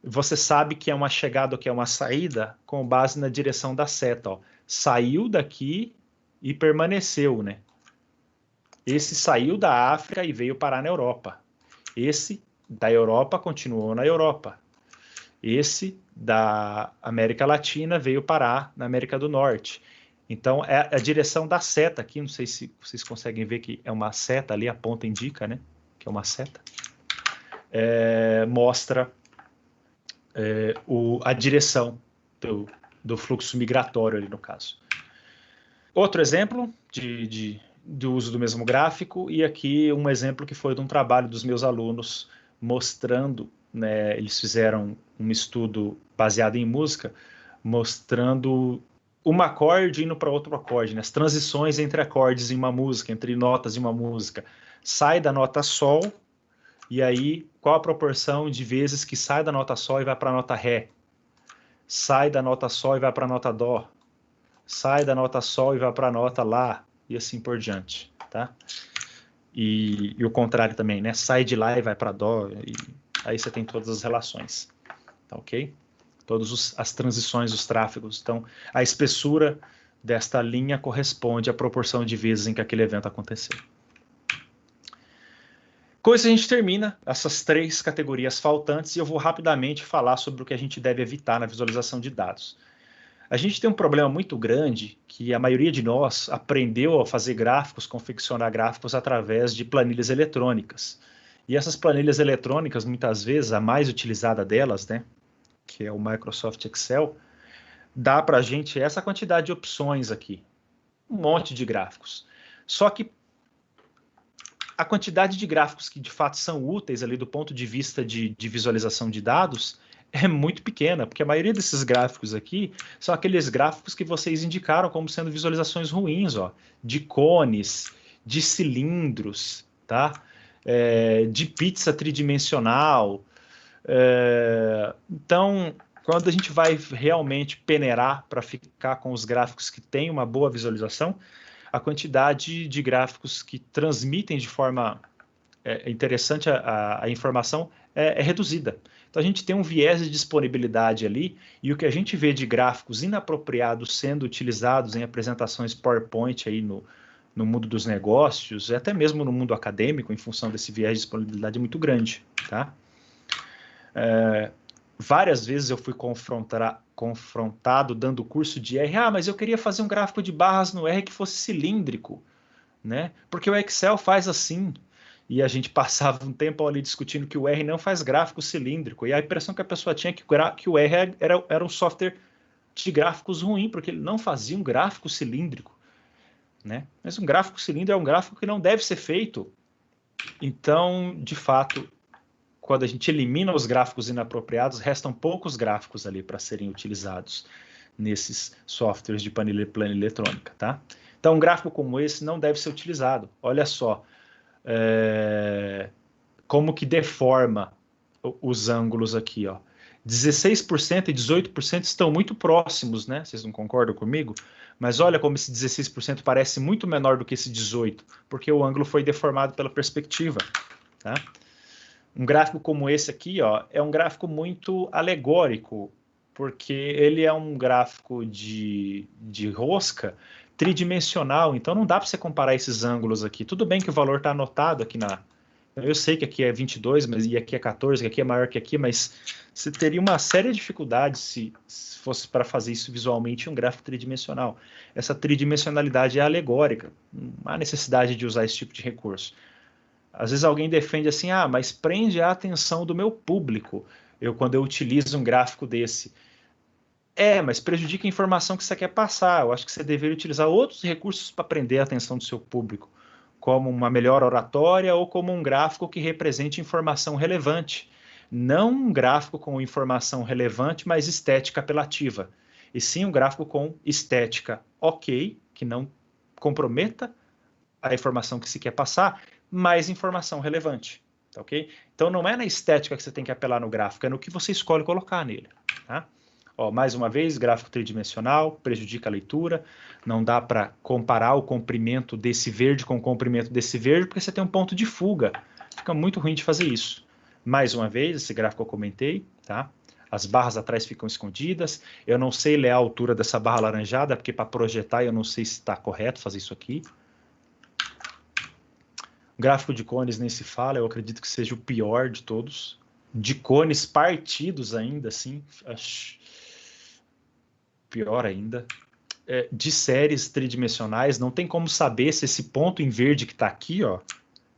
Você sabe que é uma chegada ou que é uma saída com base na direção da seta, ó. Saiu daqui e permaneceu, né? Esse saiu da África e veio parar na Europa. Esse da Europa continuou na Europa. Esse da América Latina veio parar na América do Norte. Então, é a direção da seta aqui, não sei se vocês conseguem ver que é uma seta ali, a ponta indica, né? Que é uma seta. Mostra a direção do fluxo migratório ali no caso. Outro exemplo do uso do mesmo gráfico, e aqui um exemplo que foi de um trabalho dos meus alunos mostrando, né, eles fizeram um estudo baseado em música, mostrando um acorde indo para outro acorde, né, as transições entre acordes em uma música, entre notas em uma música. Sai da nota Sol, e aí qual a proporção de vezes que sai da nota Sol e vai para a nota Ré? Sai da nota Sol e vai para a nota Dó. Sai da nota Sol e vai para a nota Lá, e assim por diante, tá? E o contrário também, né? Sai de Lá e vai para Dó, e aí você tem todas as relações, tá ok? Todas as transições, os tráfegos. Então, a espessura desta linha corresponde à proporção de vezes em que aquele evento aconteceu. Com isso a gente termina essas três categorias faltantes e eu vou rapidamente falar sobre o que a gente deve evitar na visualização de dados. A gente tem um problema muito grande que a maioria de nós aprendeu a fazer gráficos, confeccionar gráficos através de planilhas eletrônicas. E essas planilhas eletrônicas, muitas vezes, a mais utilizada delas, né, que é o Microsoft Excel, dá para a gente essa quantidade de opções aqui, um monte de gráficos. Só que a quantidade de gráficos que de fato são úteis ali do ponto de vista de visualização de dados é muito pequena, porque a maioria desses gráficos aqui são aqueles gráficos que vocês indicaram como sendo visualizações ruins, ó, de cones, de cilindros, tá? De pizza tridimensional, Então, quando a gente vai realmente peneirar para ficar com os gráficos que têm uma boa visualização, a quantidade de gráficos que transmitem de forma interessante a informação é reduzida. Então a gente tem um viés de disponibilidade ali, e o que a gente vê de gráficos inapropriados sendo utilizados em apresentações PowerPoint aí no mundo dos negócios, e até mesmo no mundo acadêmico, em função desse viés de disponibilidade muito grande. Tá? Várias vezes eu fui confrontado dando curso de R. Mas eu queria fazer um gráfico de barras no R que fosse cilíndrico, né? Porque o Excel faz assim. E a gente passava um tempo ali discutindo que o R não faz gráfico cilíndrico. E a impressão que a pessoa tinha é que o R era um software de gráficos ruim, porque ele não fazia um gráfico cilíndrico. Né? Mas um gráfico cilíndrico é um gráfico que não deve ser feito. Então, de fato, quando a gente elimina os gráficos inapropriados, restam poucos gráficos ali para serem utilizados nesses softwares de planilha eletrônica. Tá? Então, um gráfico como esse não deve ser utilizado. Olha só. Como que deforma os ângulos aqui, ó. 16% e 18% estão muito próximos, né? Vocês não concordam comigo? Mas olha como esse 16% parece muito menor do que esse 18%, porque o ângulo foi deformado pela perspectiva, tá? Um gráfico como esse aqui, ó, é um gráfico muito alegórico, porque ele é um gráfico de rosca tridimensional, então não dá para você comparar esses ângulos aqui. Tudo bem que o valor está anotado aqui na... Eu sei que aqui é 22, e aqui é 14, que aqui é maior que aqui, mas você teria uma séria dificuldade se fosse para fazer isso visualmente em um gráfico tridimensional. Essa tridimensionalidade é alegórica, não há necessidade de usar esse tipo de recurso. Às vezes alguém defende assim, mas prende a atenção do meu público quando eu utilizo um gráfico desse. Mas prejudica a informação que você quer passar. Eu acho que você deveria utilizar outros recursos para prender a atenção do seu público, como uma melhor oratória ou como um gráfico que represente informação relevante. Não um gráfico com informação relevante, mas estética apelativa. E sim um gráfico com estética ok, que não comprometa a informação que se quer passar, mas informação relevante. Tá, ok? Então não é na estética que você tem que apelar no gráfico, é no que você escolhe colocar nele. Tá? Ó, mais uma vez, gráfico tridimensional, prejudica a leitura, não dá para comparar o comprimento desse verde com o comprimento desse verde, porque você tem um ponto de fuga. Fica muito ruim de fazer isso. Mais uma vez, esse gráfico eu comentei, tá? As barras atrás ficam escondidas. Eu não sei ler a altura dessa barra alaranjada, porque para projetar eu não sei se está correto fazer isso aqui. O gráfico de cones nem se fala, eu acredito que seja o pior de todos. De cones partidos ainda, assim, pior ainda. De séries tridimensionais, não tem como saber se esse ponto em verde que está aqui, ó,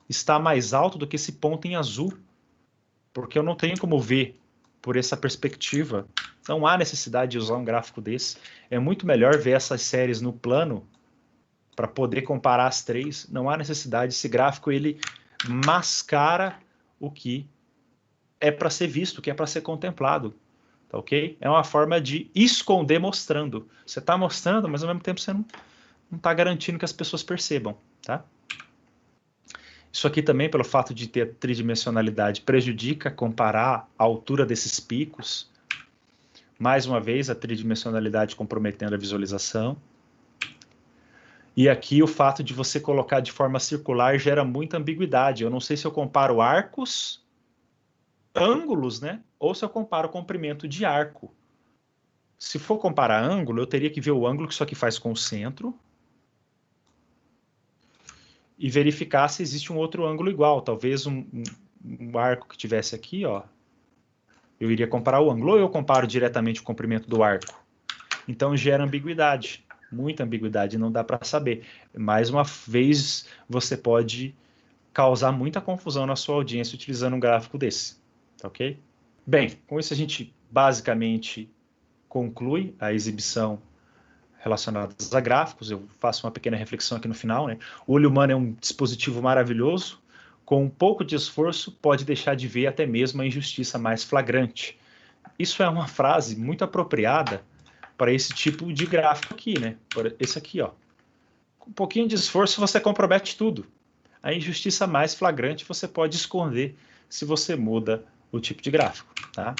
está mais alto do que esse ponto em azul, porque eu não tenho como ver por essa perspectiva. Não há necessidade de usar um gráfico desse. É muito melhor ver essas séries no plano para poder comparar as três. Não há necessidade. Esse gráfico ele mascara o que é para ser visto, o que é para ser contemplado. Tá, ok? É uma forma de esconder mostrando. Você está mostrando, mas ao mesmo tempo você não está garantindo que as pessoas percebam. Tá? Isso aqui também, pelo fato de ter tridimensionalidade, prejudica comparar a altura desses picos. Mais uma vez, a tridimensionalidade comprometendo a visualização. E aqui o fato de você colocar de forma circular gera muita ambiguidade. Eu não sei se eu comparo arcos, ângulos, né? Ou se eu comparo o comprimento de arco. Se for comparar ângulo, eu teria que ver o ângulo que isso aqui faz com o centro e verificar se existe um outro ângulo igual. Talvez um arco que tivesse aqui, ó. Eu iria comparar o ângulo, ou eu comparo diretamente o comprimento do arco. Então gera ambiguidade, muita ambiguidade, não dá para saber. Mais uma vez, você pode causar muita confusão na sua audiência utilizando um gráfico desse. Tá, ok? Bem, com isso a gente basicamente conclui a exibição relacionada a gráficos. Eu faço uma pequena reflexão aqui no final, né? O olho humano é um dispositivo maravilhoso. Com um pouco de esforço, pode deixar de ver até mesmo a injustiça mais flagrante. Isso é uma frase muito apropriada para esse tipo de gráfico aqui, né? Esse aqui, ó. Com um pouquinho de esforço, você compromete tudo. A injustiça mais flagrante você pode esconder se você muda o tipo de gráfico, tá?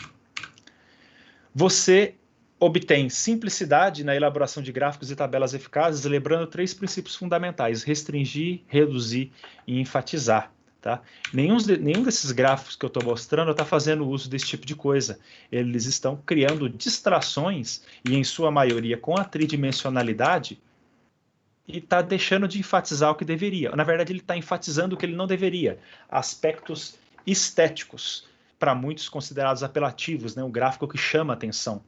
Você obtém simplicidade na elaboração de gráficos e tabelas eficazes, lembrando 3 princípios fundamentais: restringir, reduzir e enfatizar. Tá? Nenhum desses gráficos que eu estou mostrando está fazendo uso desse tipo de coisa. Eles estão criando distrações, e em sua maioria com a tridimensionalidade, e está deixando de enfatizar o que deveria. Na verdade, ele está enfatizando o que ele não deveria. Aspectos estéticos, para muitos considerados apelativos, né? Um gráfico que chama atenção.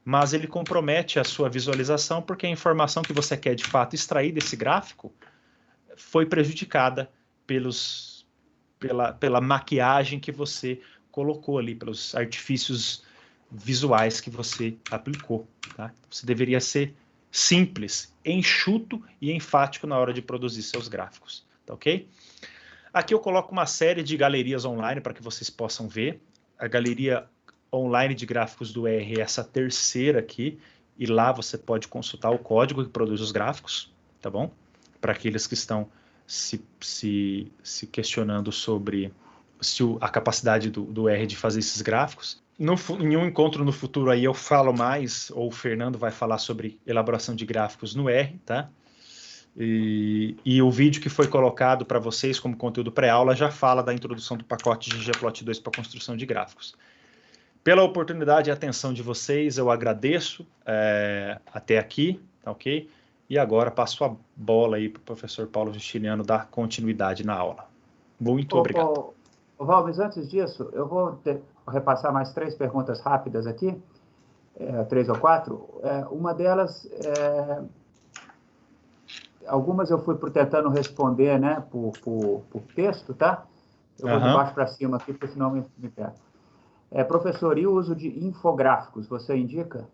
Mas ele compromete a sua visualização porque a informação que você quer de fato extrair desse gráfico foi prejudicada pela maquiagem que você colocou ali, pelos artifícios visuais que você aplicou. Tá? Você deveria ser simples, enxuto e enfático na hora de produzir seus gráficos. Tá, ok? Aqui eu coloco uma série de galerias online para que vocês possam ver. A galeria online de gráficos do R é essa terceira aqui, e lá você pode consultar o código que produz os gráficos, tá bom? Para aqueles que estão se questionando sobre a capacidade do R de fazer esses gráficos. Em um encontro no futuro aí eu falo mais, ou o Fernando vai falar sobre elaboração de gráficos no R, tá? E o vídeo que foi colocado para vocês como conteúdo pré-aula já fala da introdução do pacote ggplot2 para construção de gráficos. Pela oportunidade e atenção de vocês, eu agradeço até aqui, tá ok? E agora passo a bola aí para o professor Paulo Justiniano dar continuidade na aula. Muito obrigado. Valmes, antes disso, eu vou repassar mais 3 perguntas rápidas aqui, 3 ou 4. Uma delas, algumas eu fui tentando responder, né, por texto, tá? Eu vou de baixo para cima aqui, porque senão me pego. Professor, e o uso de infográficos, você indica?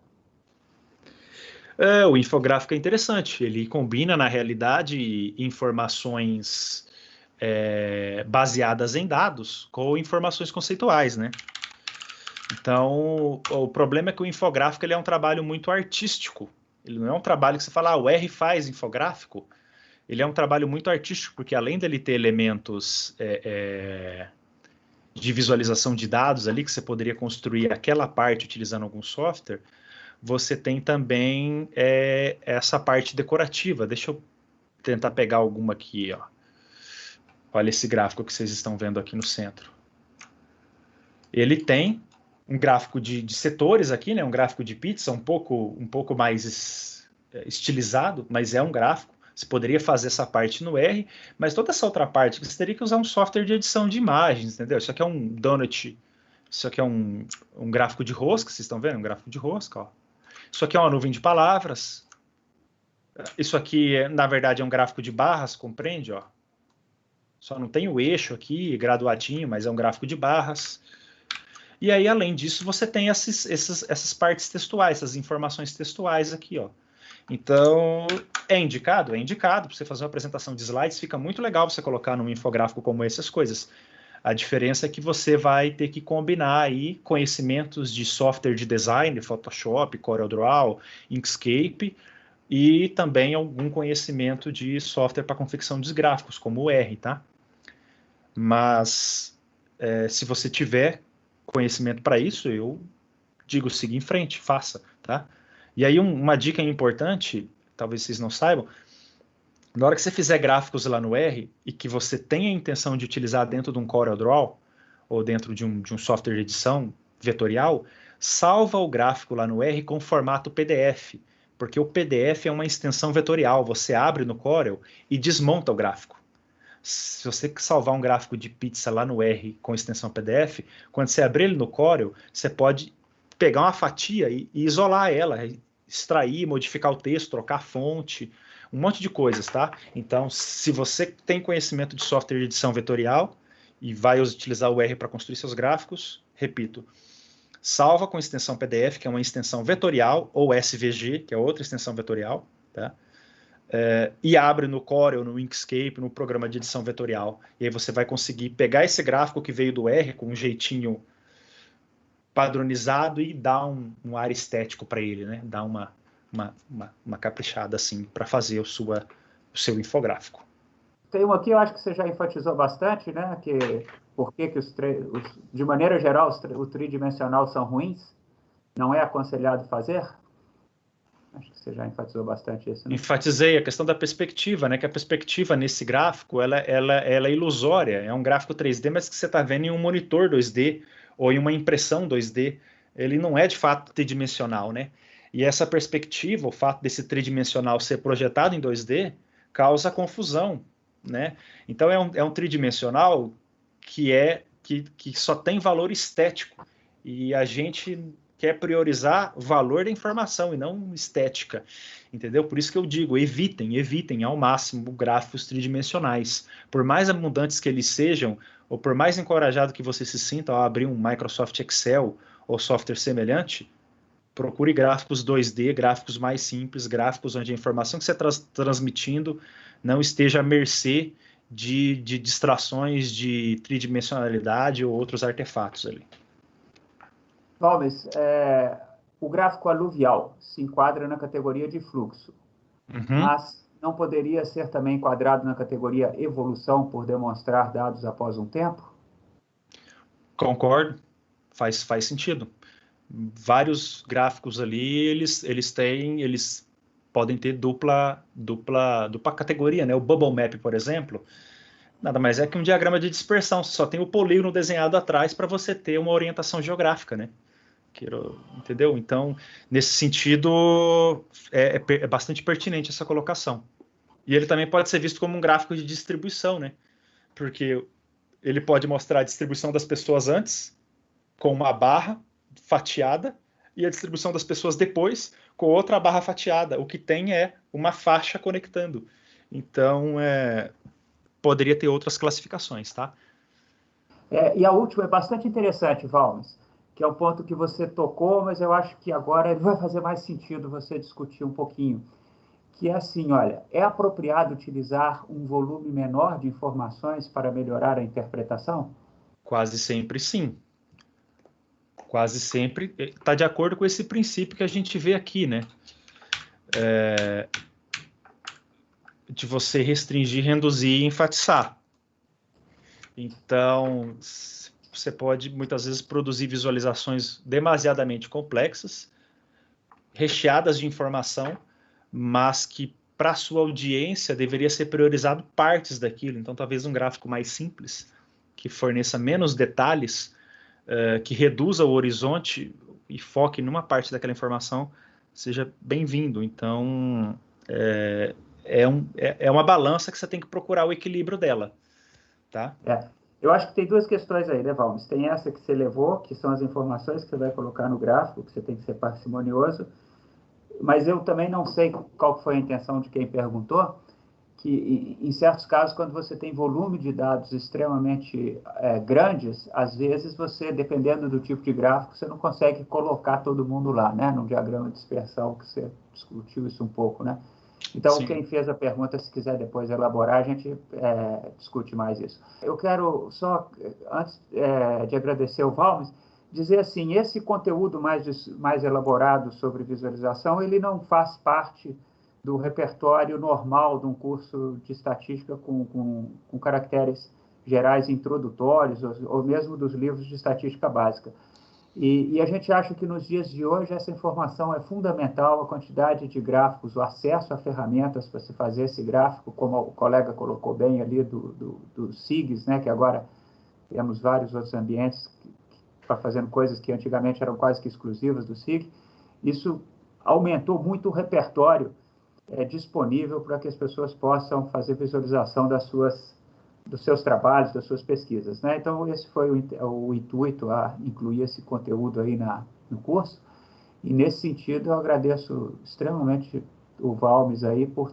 O infográfico é interessante, ele combina, na realidade, informações baseadas em dados com informações conceituais, né? Então, o problema é que o infográfico ele é um trabalho muito artístico, ele não é um trabalho que você fala, o R faz infográfico, ele é um trabalho muito artístico, porque além dele ter elementos de visualização de dados ali, que você poderia construir aquela parte utilizando algum software, você tem também essa parte decorativa. Deixa eu tentar pegar alguma aqui, ó. Olha esse gráfico que vocês estão vendo aqui no centro. Ele tem um gráfico de setores aqui, né? Um gráfico de pizza, um pouco mais estilizado, mas é um gráfico. Você poderia fazer essa parte no R, mas toda essa outra parte, você teria que usar um software de edição de imagens, entendeu? Isso aqui é um donut, isso aqui é um gráfico de rosca, vocês estão vendo? Um gráfico de rosca, ó. Isso aqui é uma nuvem de palavras. Isso aqui, na verdade, é um gráfico de barras, compreende? Ó. Só não tem o eixo aqui, graduadinho, mas é um gráfico de barras. E aí, além disso, você tem essas partes textuais, essas informações textuais aqui, ó. Então, é indicado para você fazer uma apresentação de slides, fica muito legal você colocar num infográfico como essas coisas. A diferença é que você vai ter que combinar aí conhecimentos de software de design, Photoshop, CorelDRAW, Inkscape, e também algum conhecimento de software para confecção de gráficos, como o R, tá? Mas, se você tiver conhecimento para isso, eu digo, siga em frente, faça, tá? E aí uma dica importante, talvez vocês não saibam, na hora que você fizer gráficos lá no R e que você tenha a intenção de utilizar dentro de um CorelDRAW ou dentro de um software de edição vetorial, salva o gráfico lá no R com formato PDF, porque o PDF é uma extensão vetorial, você abre no Corel e desmonta o gráfico. Se você salvar um gráfico de pizza lá no R com extensão PDF, quando você abrir ele no Corel, você pode pegar uma fatia e isolar ela, extrair, modificar o texto, trocar a fonte, um monte de coisas, tá? Então, se você tem conhecimento de software de edição vetorial e vai utilizar o R para construir seus gráficos, repito, salva com extensão PDF, que é uma extensão vetorial, ou SVG, que é outra extensão vetorial, tá? E abre no Corel, no Inkscape, no programa de edição vetorial. E aí você vai conseguir pegar esse gráfico que veio do R com um jeitinho padronizado e dar um ar estético para ele, né? Dar uma caprichada assim para fazer o seu infográfico. Tem um aqui, eu acho que você já enfatizou bastante, né? Que por que de maneira geral, o tridimensional são ruins? Não é aconselhado fazer? Acho que você já enfatizou bastante isso, né? Enfatizei a questão da perspectiva, né? Que a perspectiva nesse gráfico, ela é ilusória. É um gráfico 3D, mas que você está vendo em um monitor 2D ou em uma impressão 2D. Ele não é, de fato, tridimensional, né? E essa perspectiva, o fato desse tridimensional ser projetado em 2D, causa confusão, né? Então, é um tridimensional que só tem valor estético. E a gente quer priorizar o valor da informação e não estética, entendeu? Por isso que eu digo, evitem ao máximo gráficos tridimensionais. Por mais abundantes que eles sejam, ou por mais encorajado que você se sinta ao abrir um Microsoft Excel ou software semelhante, procure gráficos 2D, gráficos mais simples, gráficos onde a informação que você está transmitindo não esteja à mercê de distrações de tridimensionalidade ou outros artefatos ali. Valmes, o gráfico aluvial se enquadra na categoria de fluxo, mas não poderia ser também enquadrado na categoria evolução por demonstrar dados após um tempo? Concordo, faz sentido. Vários gráficos ali, eles podem ter dupla categoria, né? O Bubble Map, por exemplo, nada mais é que um diagrama de dispersão, só tem o polígono desenhado atrás para você ter uma orientação geográfica, né? Entendeu? Então, nesse sentido, é bastante pertinente essa colocação. E ele também pode ser visto como um gráfico de distribuição, né? Porque ele pode mostrar a distribuição das pessoas antes, com uma barra fatiada, e a distribuição das pessoas depois, com outra barra fatiada. O que tem é uma faixa conectando. Então, poderia ter outras classificações, tá? E a última é bastante interessante, Valmes, que é um ponto que você tocou, mas eu acho que agora ele vai fazer mais sentido você discutir um pouquinho. Que é assim, olha, é apropriado utilizar um volume menor de informações para melhorar a interpretação? Quase sempre sim. Quase sempre está de acordo com esse princípio que a gente vê aqui, né? De você restringir, reduzir e enfatizar. Então, você pode muitas vezes produzir visualizações demasiadamente complexas, recheadas de informação, mas que para a sua audiência deveria ser priorizado partes daquilo. Então, talvez um gráfico mais simples, que forneça menos detalhes, que reduza o horizonte e foque numa parte daquela informação, seja bem-vindo. Então, é uma balança que você tem que procurar o equilíbrio dela, tá? Eu acho que tem duas questões aí, né, Valmes? Tem essa que você levou, que são as informações que você vai colocar no gráfico, que você tem que ser parcimonioso, mas eu também não sei qual foi a intenção de quem perguntou, que em certos casos, quando você tem volume de dados extremamente grandes, às vezes você, dependendo do tipo de gráfico, você não consegue colocar todo mundo lá, né? Num diagrama de dispersão, que você discutiu isso um pouco, né? Então, sim, quem fez a pergunta, se quiser depois elaborar, a gente discute mais isso. Eu quero só, antes de agradecer o Valmes, dizer assim, esse conteúdo mais elaborado sobre visualização, ele não faz parte do repertório normal de um curso de estatística com caracteres gerais introdutórios, ou mesmo dos livros de estatística básica. E a gente acha que nos dias de hoje essa informação é fundamental, a quantidade de gráficos, o acesso a ferramentas para se fazer esse gráfico, como o colega colocou bem ali do SIGs, né, que agora temos vários outros ambientes para fazendo coisas que antigamente eram quase que exclusivas do SIG. Isso aumentou muito o repertório disponível para que as pessoas possam fazer visualização dos seus trabalhos, das suas pesquisas, né? Então, esse foi o intuito, a incluir esse conteúdo aí no curso. E, nesse sentido, eu agradeço extremamente o Valmes aí por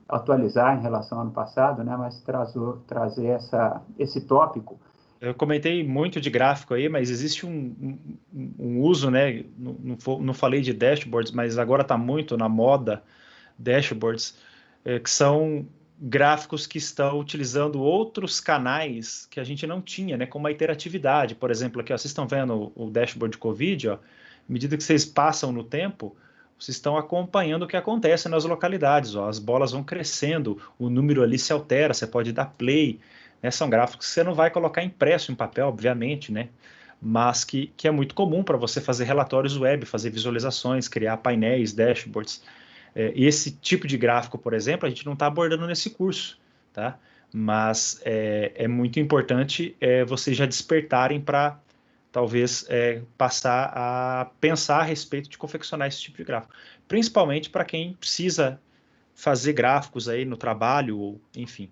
atualizar em relação ao ano passado, né? Mas trazer esse tópico. Eu comentei muito de gráfico aí, mas existe um uso, né? Não falei de dashboards, mas agora está muito na moda dashboards, que são gráficos que estão utilizando outros canais que a gente não tinha, né? Como a interatividade, por exemplo, aqui, ó, vocês estão vendo o dashboard de Covid, ó, à medida que vocês passam no tempo, vocês estão acompanhando o que acontece nas localidades, ó, as bolas vão crescendo, o número ali se altera, você pode dar play, né? São gráficos que você não vai colocar impresso em papel, obviamente, né? Mas que é muito comum para você fazer relatórios web, fazer visualizações, criar painéis, dashboards. Esse tipo de gráfico, por exemplo, a gente não está abordando nesse curso, tá? Mas é muito importante vocês já despertarem para talvez passar a pensar a respeito de confeccionar esse tipo de gráfico. Principalmente para quem precisa fazer gráficos aí no trabalho, ou, enfim,